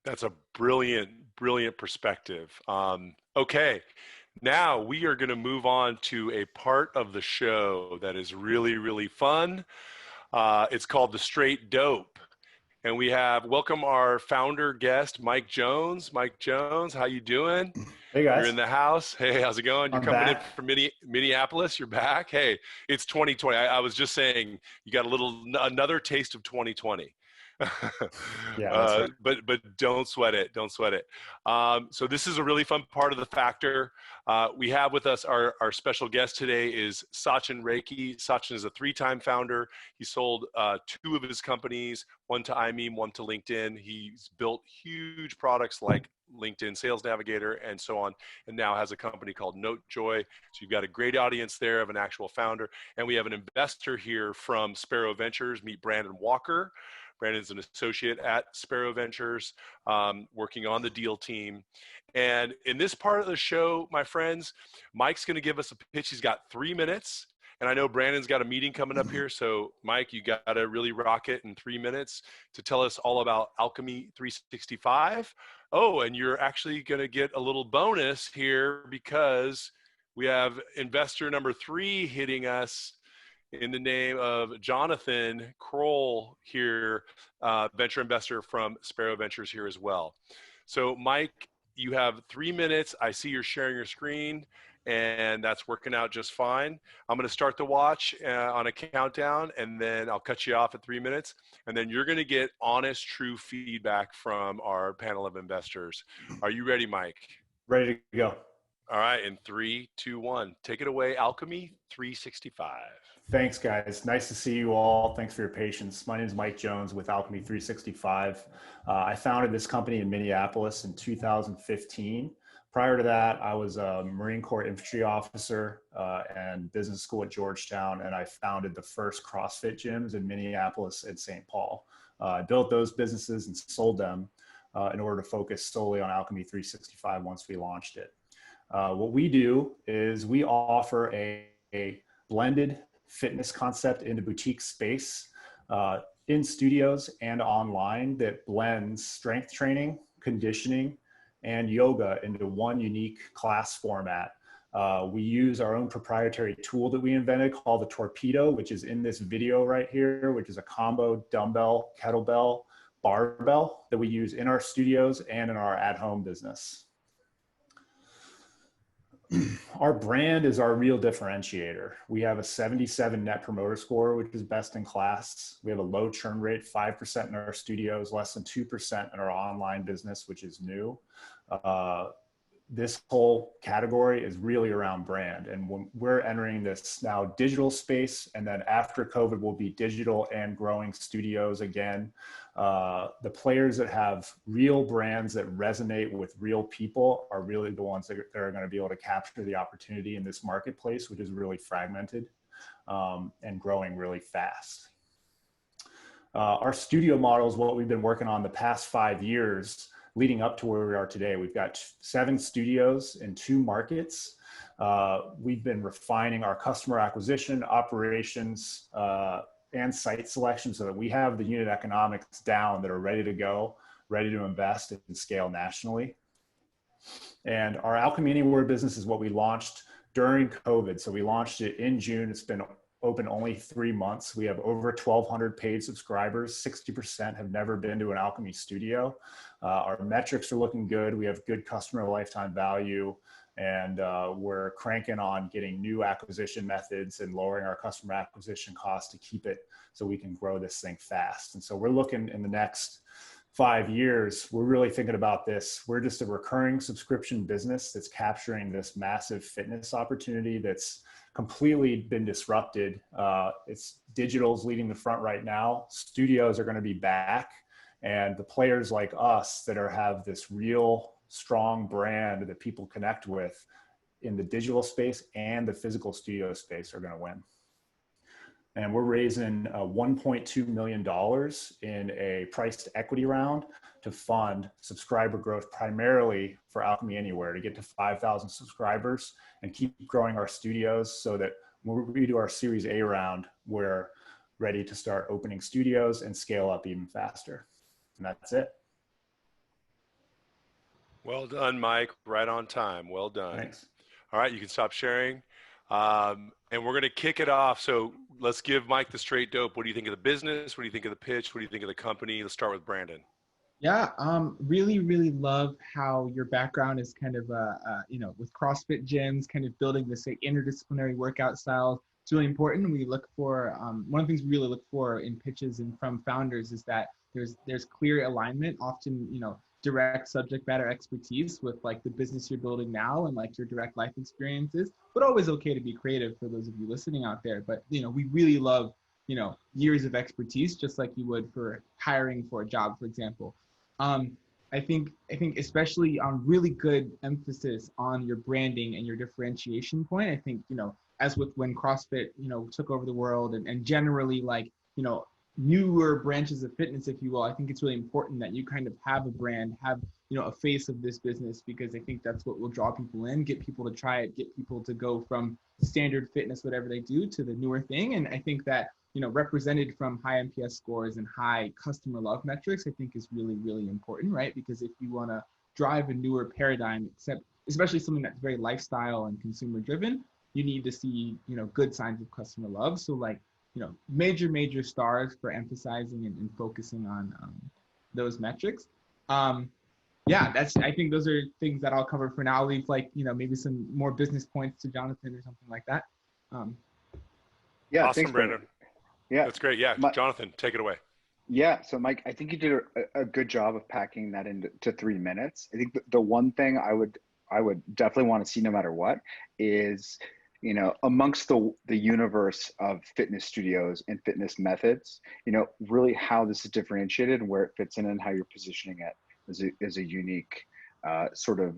That's a brilliant, brilliant perspective. Okay, now we are going to move on to a part of the show that is really, really fun. It's called The Straight Dope. And we have welcome our founder guest, Mike Jones. Mike Jones, how you doing? Hey guys. You're in the house. Hey, how's it going? You're I'm coming back. in from Minneapolis. You're back. Hey, it's 2020. I was just saying you got another taste of 2020. Yeah, that's right. But don't sweat it. Don't sweat it. So this is a really fun part of the factor. We have with us our special guest today is Sachin Rekhi. Sachin is a 3-time founder. He sold 2 of his companies, one to iMeme, one to LinkedIn. He's built huge products like LinkedIn Sales Navigator and so on, and now has a company called Notejoy. So you've got a great audience there of an actual founder. And we have an investor here from Sparrow Ventures. Meet Brandon Walker. Brandon's an associate at Sparrow Ventures, working on the deal team. And in this part of the show, my friends, Mike's going to give us a pitch. He's got 3 minutes. And I know Brandon's got a meeting coming up here. So, Mike, you got to really rock it in 3 minutes to tell us all about Alchemy 365. Oh, and you're actually going to get a little bonus here because we have investor number 3 hitting us in the name of Jonathan Kroll here, venture investor from Sparrow Ventures here as well. So, Mike, you have 3 minutes. I see you're sharing your screen, and that's working out just fine. I'm going to start the watch on a countdown, and then I'll cut you off at 3 minutes. And then you're going to get honest, true feedback from our panel of investors. Are you ready, Mike? Ready to go. All right, in 3, 2, 1. Take it away, Alchemy 365. Thanks, guys. Nice to see you all. Thanks for your patience. My name is Mike Jones with Alchemy 365. I founded this company in Minneapolis in 2015. Prior to that, I was a Marine Corps infantry officer and business school at Georgetown, and I founded the first CrossFit gyms in Minneapolis and St. Paul. I built those businesses and sold them in order to focus solely on Alchemy 365 once we launched it. What we do is we offer a blended fitness concept in the boutique space in studios and online that blends strength training, conditioning, and yoga into one unique class format. We use our own proprietary tool that we invented called the Torpedo, which is in this video right here, which is a combo dumbbell, kettlebell, barbell that we use in our studios and in our at-home business. Our brand is our real differentiator. We have a 77 net promoter score, which is best in class. We have a low churn rate, 5% in our studios, less than 2% in our online business, which is new. this whole category is really around brand. And when we're entering this now digital space, and then after COVID will be digital and growing studios again. The players that have real brands that resonate with real people are really the ones that are going to be able to capture the opportunity in this marketplace, which is really fragmented and growing really fast. Our studio model is what we've been working on the past 5 years leading up to where we are today. We've got 7 studios in 2 markets. We've been refining our customer acquisition, operations, and site selection so that we have the unit economics down that are ready to go, ready to invest and scale nationally. And our Alchemy Anywhere business is what we launched during COVID. So we launched it in June. It's been open only 3 months. We have over 1,200 paid subscribers. 60% have never been to an Alchemy studio. Our metrics are looking good. We have good customer lifetime value, and we're cranking on getting new acquisition methods and lowering our customer acquisition costs to keep it so we can grow this thing fast. And so we're looking in the next 5 years, we're really thinking about this. We're just a recurring subscription business that's capturing this massive fitness opportunity that's completely been disrupted. It's digital's leading the front right now. Studios are going to be back, and the players like us that have this real strong brand that people connect with in the digital space and the physical studio space are going to win. And we're raising $1.2 million in a priced equity round to fund subscriber growth, primarily for Alchemy Anywhere, to get to 5,000 subscribers and keep growing our studios so that when we do our Series A round, we're ready to start opening studios and scale up even faster. And that's it. Well done, Mike. Right on time. Well done. Thanks. All right, you can stop sharing. And we're going to kick it off. So let's give Mike the straight dope. What do you think of the business? What do you think of the pitch? What do you think of the company? Let's start with Brandon. Yeah, really, really love how your background is kind of, with CrossFit gyms, kind of building this interdisciplinary workout style. It's really important. We look for, one of the things we really look for in pitches and from founders is that there's clear alignment, often, direct subject matter expertise with like the business you're building now and like your direct life experiences, but always okay to be creative for those of you listening out there. But, we really love, years of expertise, just like you would for hiring for a job, for example. I think especially on really good emphasis on your branding and your differentiation point. I think, as with when CrossFit, took over the world and generally like, newer branches of fitness, if you will, I think it's really important that you kind of have a brand, have, a face of this business, because I think that's what will draw people in, get people to try it, get people to go from standard fitness, whatever they do, to the newer thing. And I think that, represented from high NPS scores and high customer love metrics, I think is really, really important, right? Because if you want to drive a newer paradigm, especially something that's very lifestyle and consumer driven, you need to see, good signs of customer love. So like, major stars for emphasizing and focusing on those metrics. I think those are things that I'll cover for now. I'll leave maybe some more business points to Jonathan or something like that. Yeah, awesome, thanks, Brandon. Yeah, that's great. Yeah, Jonathan, take it away. Yeah, so Mike, I think you did a good job of packing that into 3 minutes. I think the one thing I would definitely want to see no matter what is, amongst the universe of fitness studios and fitness methods, really how this is differentiated and where it fits in and how you're positioning it as a unique sort of,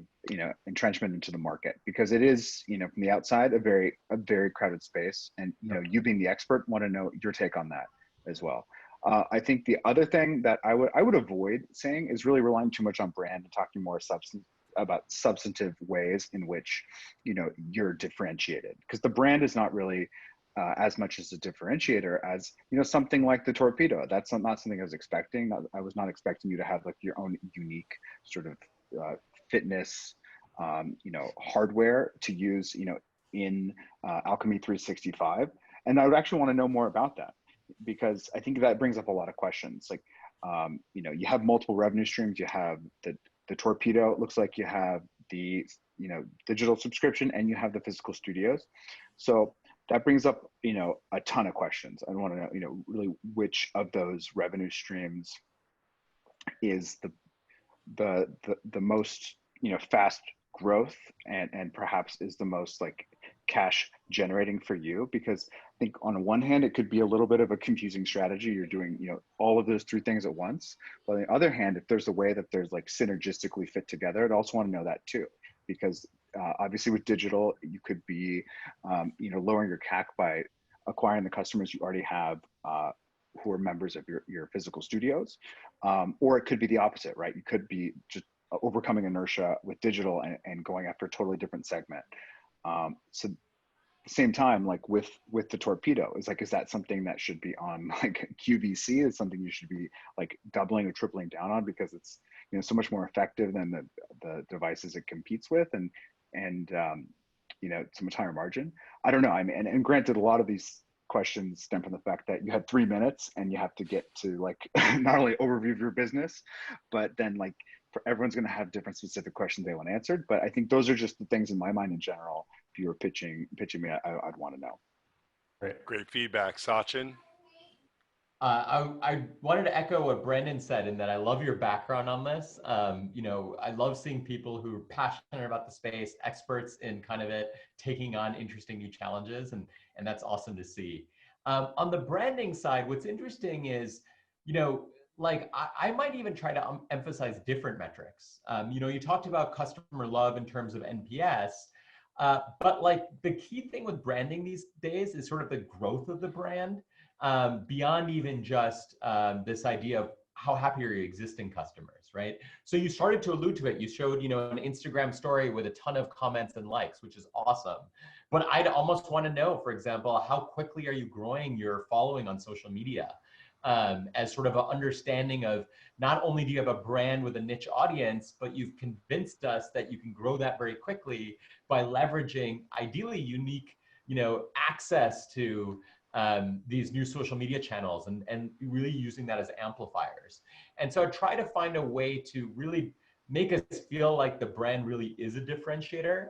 entrenchment into the market, because it is, from the outside, a very crowded space. And, you being the expert, want to know your take on that as well. I think the other thing that I would avoid saying is really relying too much on brand and talking more about substantive ways in which, you're differentiated, because the brand is not really as much as a differentiator as, something like the Torpedo. That's not something I was expecting. I was not expecting you to have like your own unique sort of fitness, hardware to use, in Alchemy 365. And I would actually want to know more about that, because I think that brings up a lot of questions. Like, you have multiple revenue streams. You have the Torpedo. It looks like you have the, digital subscription, and you have the physical studios. So that brings up, a ton of questions. I want to know, really which of those revenue streams is the most, fast growth and perhaps is the most like cash generating for you? Because I think on one hand, it could be a little bit of a confusing strategy. You're doing, you know, all of those three things at once. But on the other hand, if there's a way that there's like synergistically fit together, I'd also want to know that too. Because obviously with digital, you could be, you know, lowering your CAC by acquiring the customers you already have who are members of your physical studios. Or it could be the opposite, right? You could be just overcoming inertia with digital and going after a totally different segment. So at the same time, like with the torpedo, is like, is that something that should be on like QVC? Is something you should be like doubling or tripling down on because it's, you know, so much more effective than the devices it competes with, and you know, so much higher margin. I don't know. I mean, and granted, a lot of these questions stem from the fact that you had 3 minutes and you have to get to like not only overview of your business, but then like for everyone's going to have different specific questions they want answered. But I think those are just the things in my mind in general. If you were pitching me, I'd want to know. Great feedback, Sachin. I wanted to echo what Brandon said in that I love your background on this. You know, I love seeing people who are passionate about the space, experts in kind of it, taking on interesting new challenges, and that's awesome to see. On the branding side, what's interesting is, you know, like I might even try to emphasize different metrics. You know, you talked about customer love in terms of NPS, but like the key thing with branding these days is sort of the growth of the brand. Beyond even just this idea of how happy are your existing customers, right? So you started to allude to it. You showed, you know, an Instagram story with a ton of comments and likes, which is awesome. But I'd almost want to know, for example, how quickly are you growing your following on social media? As sort of an understanding of not only do you have a brand with a niche audience, but you've convinced us that you can grow that very quickly by leveraging ideally unique, you know, access to these new social media channels and really using that as amplifiers. And so I try to find a way to really make us feel like the brand really is a differentiator,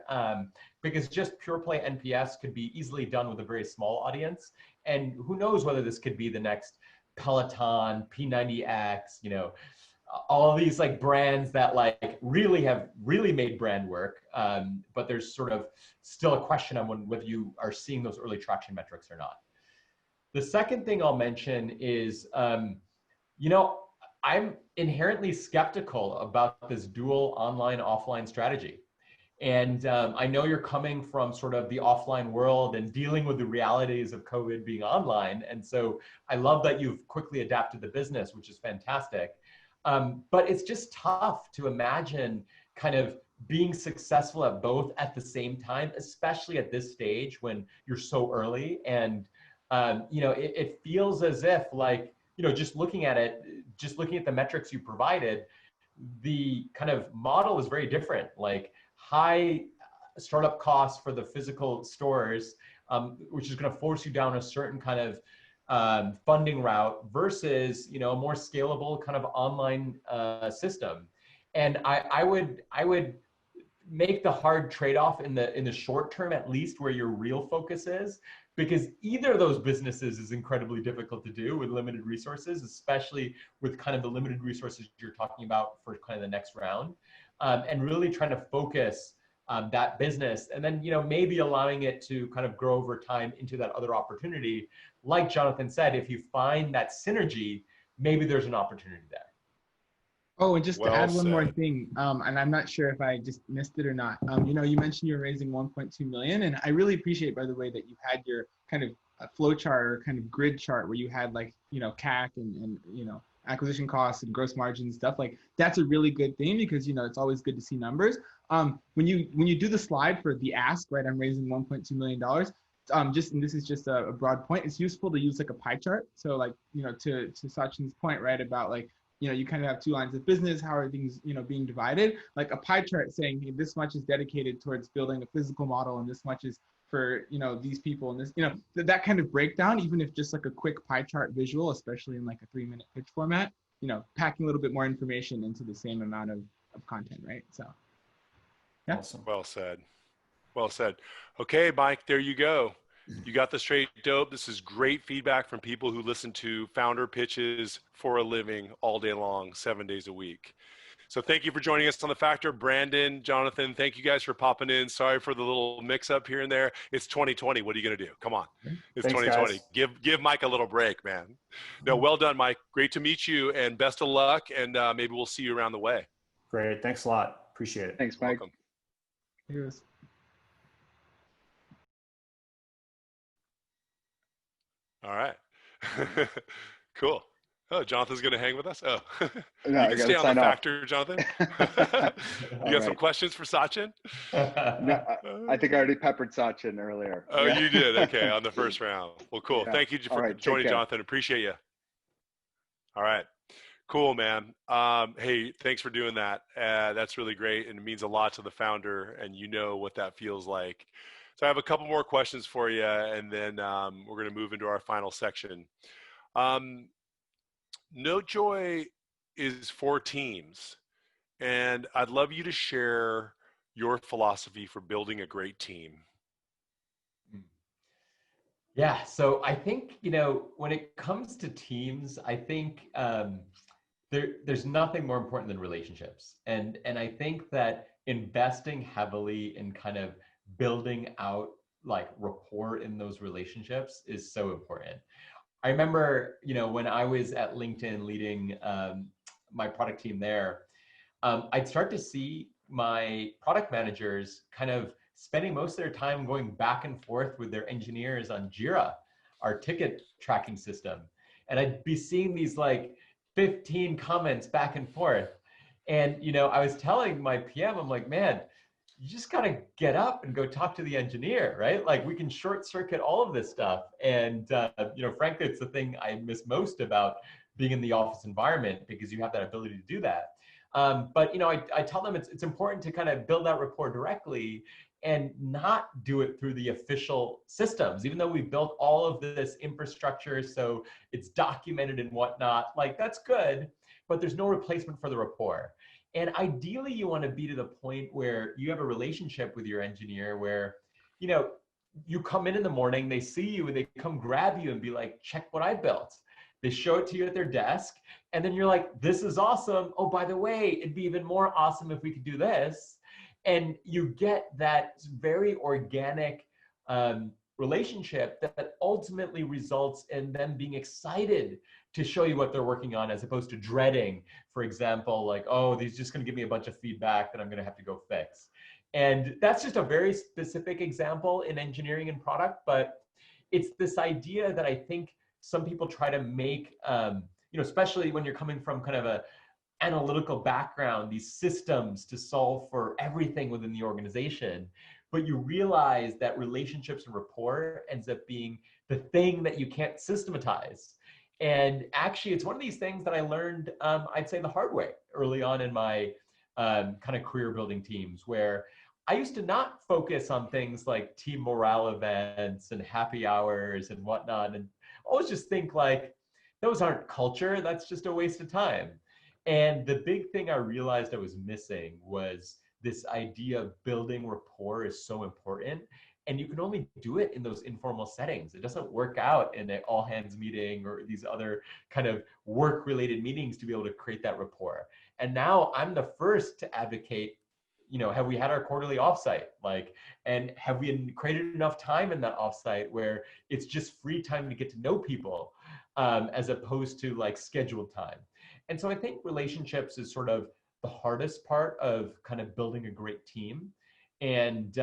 because just pure play NPS could be easily done with a very small audience. And who knows whether this could be the next Peloton, P90X, you know, all of these like brands that like really have really made brand work. But there's sort of still a question on whether you are seeing those early traction metrics or not. The second thing I'll mention is, you know, I'm inherently skeptical about this dual online offline strategy. And I know you're coming from sort of the offline world and dealing with the realities of COVID being online. And so I love that you've quickly adapted the business, which is fantastic. But it's just tough to imagine kind of being successful at both at the same time, especially at this stage when you're so early. And you know, it feels as if like, you know, just looking at it, just looking at the metrics you provided, the kind of model is very different, like high startup costs for the physical stores, which is going to force you down a certain kind of funding route versus, you know, a more scalable kind of online system. And I would make the hard trade-off in the short term, at least where your real focus is, because either of those businesses is incredibly difficult to do with limited resources, especially with kind of the limited resources you're talking about for kind of the next round, and really trying to focus that business, and then, you know, maybe allowing it to kind of grow over time into that other opportunity. Like Jonathan said, if you find that synergy, maybe there's an opportunity there. Oh, and just to Well add one more said. thing, and I'm not sure if I just missed it or not. You know, you mentioned you're raising 1.2 million, and I really appreciate, by the way, that you had your kind of flow chart or kind of grid chart where you had like, you know, CAC and you know, acquisition costs and gross margins, stuff like that's a really good thing, because, you know, it's always good to see numbers. When you do the slide for the ask, right, I'm raising 1.2 million dollars. Just, and this is just a broad point, it's useful to use like a pie chart. So like, you know, to Sachin's point, right, about like, you know, you kind of have two lines of business. How are things, you know, being divided? Like a pie chart saying, hey, this much is dedicated towards building a physical model, and this much is for, you know, these people, and this, you know, that kind of breakdown, even if just like a quick pie chart visual, especially in like a 3-minute pitch format, you know, packing a little bit more information into the same amount of content, right? So, yeah. Awesome. Well said. Well said. Okay, Mike, there you go. You got the straight dope. This is great feedback from people who listen to founder pitches for a living all day long, 7 days a week. So thank you for joining us on The Factor. Brandon, Jonathan, thank you guys for popping in. Sorry for the little mix up here and there. It's 2020. What are you going to do? Come on. It's Thanks, 2020. guys. Give Mike a little break, man. No, well done, Mike. Great to meet you, and best of luck, and maybe we'll see you around the way. Great. Thanks a lot. Appreciate it. Thanks, Mike. Welcome. Here's All right. Cool. Oh, Jonathan's going to hang with us? Oh, No, you I can gotta stay on The sign off. Factor, Jonathan. You got some questions for Sachin? No, I think I already peppered Sachin earlier. Oh, Yeah. you did? Okay, on the first round. Well, cool. Yeah. Thank you All for right, take joining, care. Jonathan. Appreciate you. All right. Cool, man. Hey, thanks for doing that. That's really great, and it means a lot to the founder, and you know what that feels like. So I have a couple more questions for you, and then we're going to move into our final section. Notejoy is for teams, and I'd love you to share your philosophy for building a great team. Yeah, so I think, when it comes to teams, I think there's nothing more important than relationships. And I think that investing heavily in kind of building out like rapport in those relationships is so important. I remember, when I was at LinkedIn leading my product team there, I'd start to see my product managers kind of spending most of their time going back and forth with their engineers on Jira, our ticket tracking system. And I'd be seeing these like 15 comments back and forth. And, I was telling my PM, I'm like, man, you just got to get up and go talk to the engineer, right? Like we can short circuit all of this stuff. And, frankly, it's the thing I miss most about being in the office environment, because you have that ability to do that. But I tell them it's important to kind of build that rapport directly and not do it through the official systems, even though we've built all of this infrastructure so it's documented and whatnot. Like that's good, but there's no replacement for the rapport. And ideally, you want to be to the point where you have a relationship with your engineer where, you come in the morning, they see you and they come grab you and be like, check what I built. They show it to you at their desk. And then you're like, this is awesome. Oh, by the way, it'd be even more awesome if we could do this. And you get that very organic relationship that ultimately results in them being excited to show you what they're working on, as opposed to dreading, for example, like, oh, he's just going to give me a bunch of feedback that I'm going to have to go fix. And that's just a very specific example in engineering and product, but it's this idea that I think some people try to make, especially when you're coming from kind of a analytical background, these systems to solve for everything within the organization. But you realize that relationships and rapport ends up being the thing that you can't systematize. And actually, it's one of these things that I learned, I'd say the hard way early on in my kind of career building teams, where I used to not focus on things like team morale events and happy hours and whatnot, and always just think like, those aren't culture, that's just a waste of time. And the big thing I realized I was missing was this idea of building rapport is so important. And you can only do it in those informal settings. It doesn't work out in an all hands meeting or these other kind of work related meetings to be able to create that rapport. And now I'm the first to advocate, have we had our quarterly offsite? Like, and have we created enough time in that offsite where it's just free time to get to know people, as opposed to like scheduled time? And so I think relationships is sort of the hardest part of kind of building a great team. And,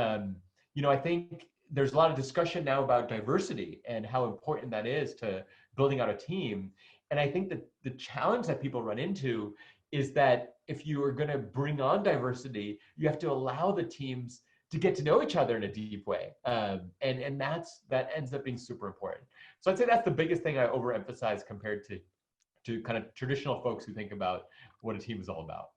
I think there's a lot of discussion now about diversity and how important that is to building out a team. And I think that the challenge that people run into is that if you are going to bring on diversity, you have to allow the teams to get to know each other in a deep way. And that ends up being super important. So I'd say that's the biggest thing I overemphasize compared to kind of traditional folks who think about what a team is all about.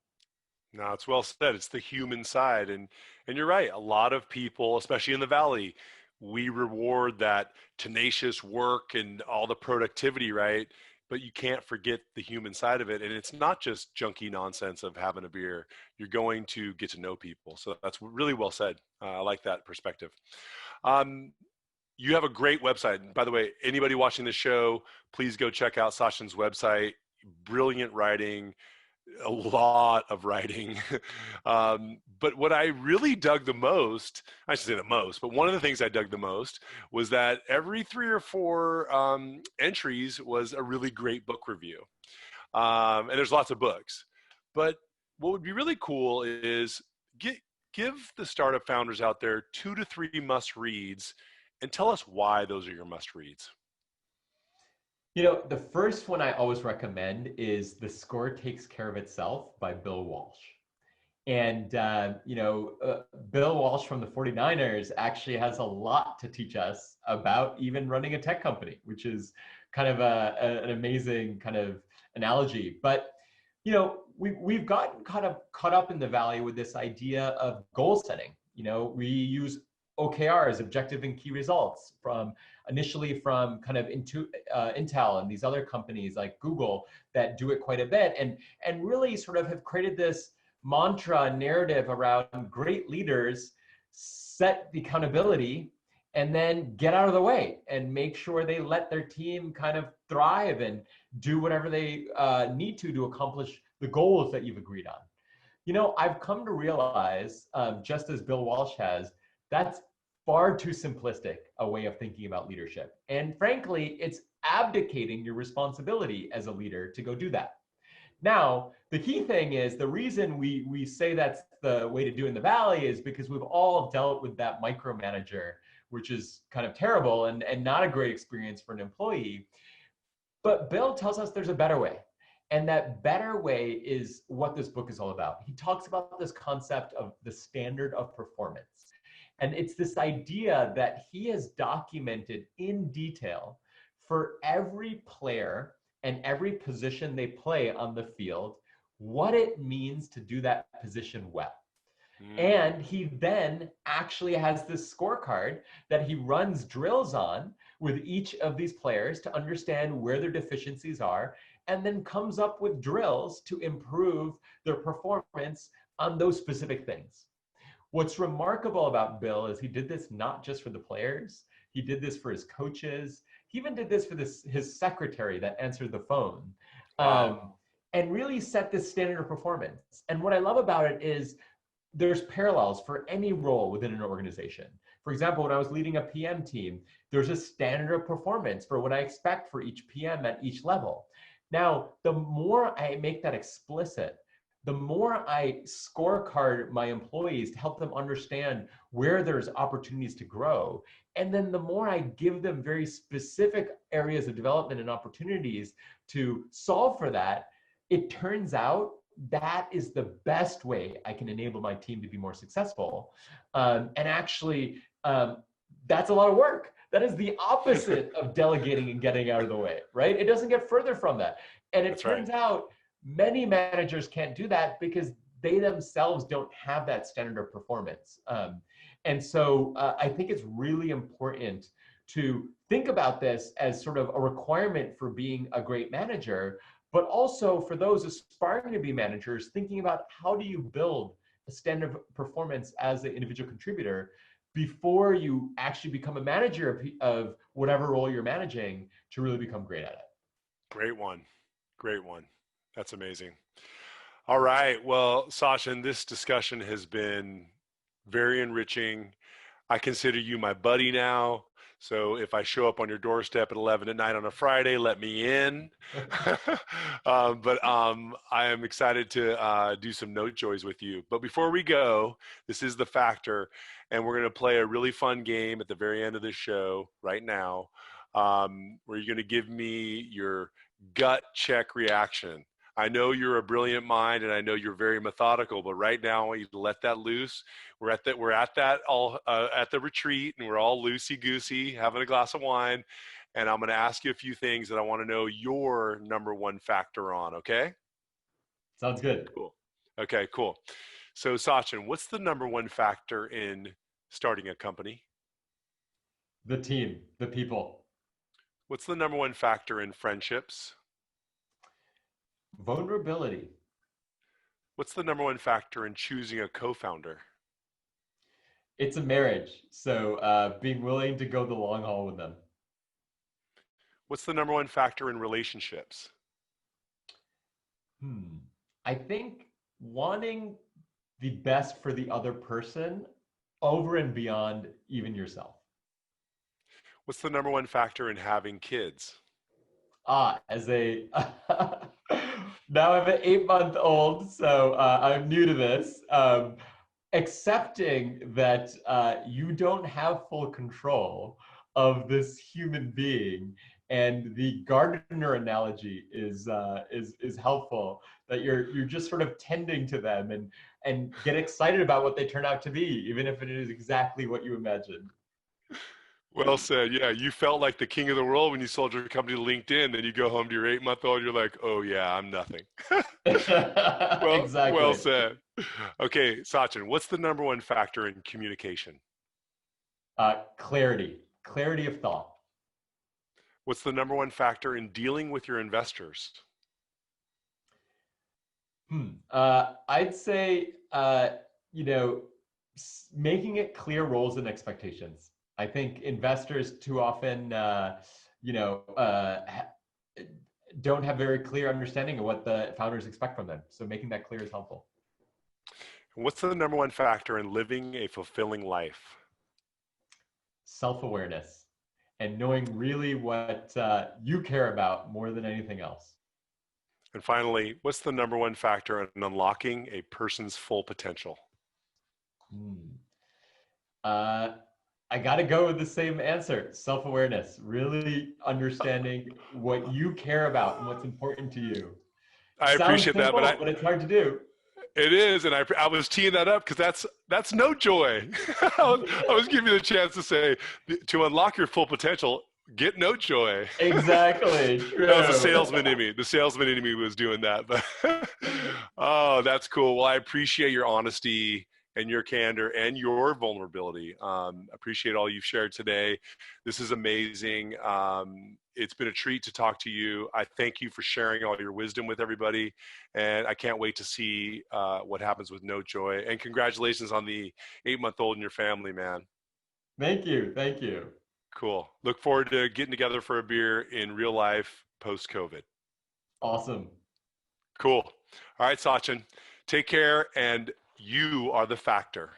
No, it's well said. It's the human side. And you're right. A lot of people, especially in the Valley, we reward that tenacious work and all the productivity, right? But you can't forget the human side of it. And it's not just junky nonsense of having a beer. You're going to get to know people. So that's really well said. I like that perspective. You have a great website. And by the way, anybody watching the show, please go check out Sachin's website. Brilliant writing. a lot of writing. But what I really dug the most, I should say the most, but one of the things I dug the most was that every 3 or 4 entries was a really great book review. And there's lots of books. But what would be really cool is give the startup founders out there 2 to 3 must reads and tell us why those are your must reads. The first one I always recommend is The Score Takes Care of Itself by Bill Walsh. And, Bill Walsh from the 49ers actually has a lot to teach us about even running a tech company, which is kind of an amazing kind of analogy. But, we've gotten caught up in the valley with this idea of goal setting. We use OKRs, objective and key results, initially from kind of Intel and these other companies like Google that do it quite a bit, and really sort of have created this mantra narrative around great leaders set the accountability and then get out of the way and make sure they let their team kind of thrive and do whatever they need to accomplish the goals that you've agreed on. I've come to realize, just as Bill Walsh has, that's far too simplistic a way of thinking about leadership. And frankly, it's abdicating your responsibility as a leader to go do that. Now, the key thing is the reason we say that's the way to do in the Valley is because we've all dealt with that micromanager, which is kind of terrible and not a great experience for an employee. But Bill tells us there's a better way. And that better way is what this book is all about. He talks about this concept of the standard of performance. And it's this idea that he has documented in detail for every player and every position they play on the field, what it means to do that position well. And he then actually has this scorecard that he runs drills on with each of these players to understand where their deficiencies are, and then comes up with drills to improve their performance on those specific things. What's remarkable about Bill is he did this not just for the players, he did this for his coaches, he even did this for his secretary that answered the phone, and really set this standard of performance. And what I love about it is there's parallels for any role within an organization. For example, when I was leading a PM team, there's a standard of performance for what I expect for each PM at each level. Now, the more I make that explicit, the more I scorecard my employees to help them understand where there's opportunities to grow. And then the more I give them very specific areas of development and opportunities to solve for that, it turns out that is the best way I can enable my team to be more successful. And actually, that's a lot of work. That is the opposite of delegating and getting out of the way, right? It doesn't get further from that. And it turns out many managers can't do that because they themselves don't have that standard of performance. And so I think it's really important to think about this as sort of a requirement for being a great manager, but also for those aspiring to be managers, thinking about how do you build a standard of performance as an individual contributor before you actually become a manager of whatever role you're managing to really become great at it. Great one. Great one. That's amazing. All right. Well, Sachin, this discussion has been very enriching. I consider you my buddy now. So if I show up on your doorstep at 11 at night on a Friday, let me in. But I am excited to do some Notejoys with you. But before we go, this is The Factor, and we're going to play a really fun game at the very end of this show right now, where you're going to give me your gut check reaction. I know you're a brilliant mind, and I know you're very methodical, but right now I want you to let that loose. We're at the retreat, and we're all loosey-goosey, having a glass of wine, and I'm going to ask you a few things that I want to know your number one factor on, okay? Sounds good. Cool. Okay, cool. So Sachin, what's the number one factor in starting a company? The team, the people. What's the number one factor in friendships? Vulnerability. What's the number one factor in choosing a co-founder? It's a marriage, so being willing to go the long haul with them. What's the number one factor in relationships? I think wanting the best for the other person over and beyond even yourself. What's the number one factor in having kids? As a now I'm an 8-month-old, so I'm new to this. Accepting that you don't have full control of this human being, and the gardener analogy is helpful. That you're just sort of tending to them and get excited about what they turn out to be, even if it is exactly what you imagined. Well said. Yeah, you felt like the king of the world when you sold your company to LinkedIn. Then you go home to your 8-month-old. You're like, oh yeah, I'm nothing. Well Exactly. said. Okay, Sachin, what's the number one factor in communication? Clarity of thought. What's the number one factor in dealing with your investors? I'd say, making it clear roles and expectations. I think investors too often, you know, uh, ha- don't have very clear understanding of what the founders expect from them. So making that clear is helpful. And what's the number one factor in living a fulfilling life? Self-awareness and knowing really what you care about more than anything else. And finally, what's the number one factor in unlocking a person's full potential? Hmm. Uh, I got to go with the same answer. Self-awareness, really understanding what you care about and what's important to you. I Sounds appreciate that, but simple, but it's hard to do. it is, and I was teeing that up because that's Notejoy. I was giving you the chance to say to unlock your full potential, get Notejoy. Exactly, That was the true. salesman in me. The salesman in me was doing that. But oh, that's cool. Well, I appreciate your honesty and your candor and your vulnerability. Appreciate all you've shared today. This is amazing. It's been a treat to talk to you. I thank you for sharing all your wisdom with everybody, and I can't wait to see what happens with Notejoy. And congratulations on the 8-month-old in your family, man. Thank you. Thank you. Cool. Look forward to getting together for a beer in real life post-COVID. Awesome. Cool. All right, Sachin. Take care, and you are the factor.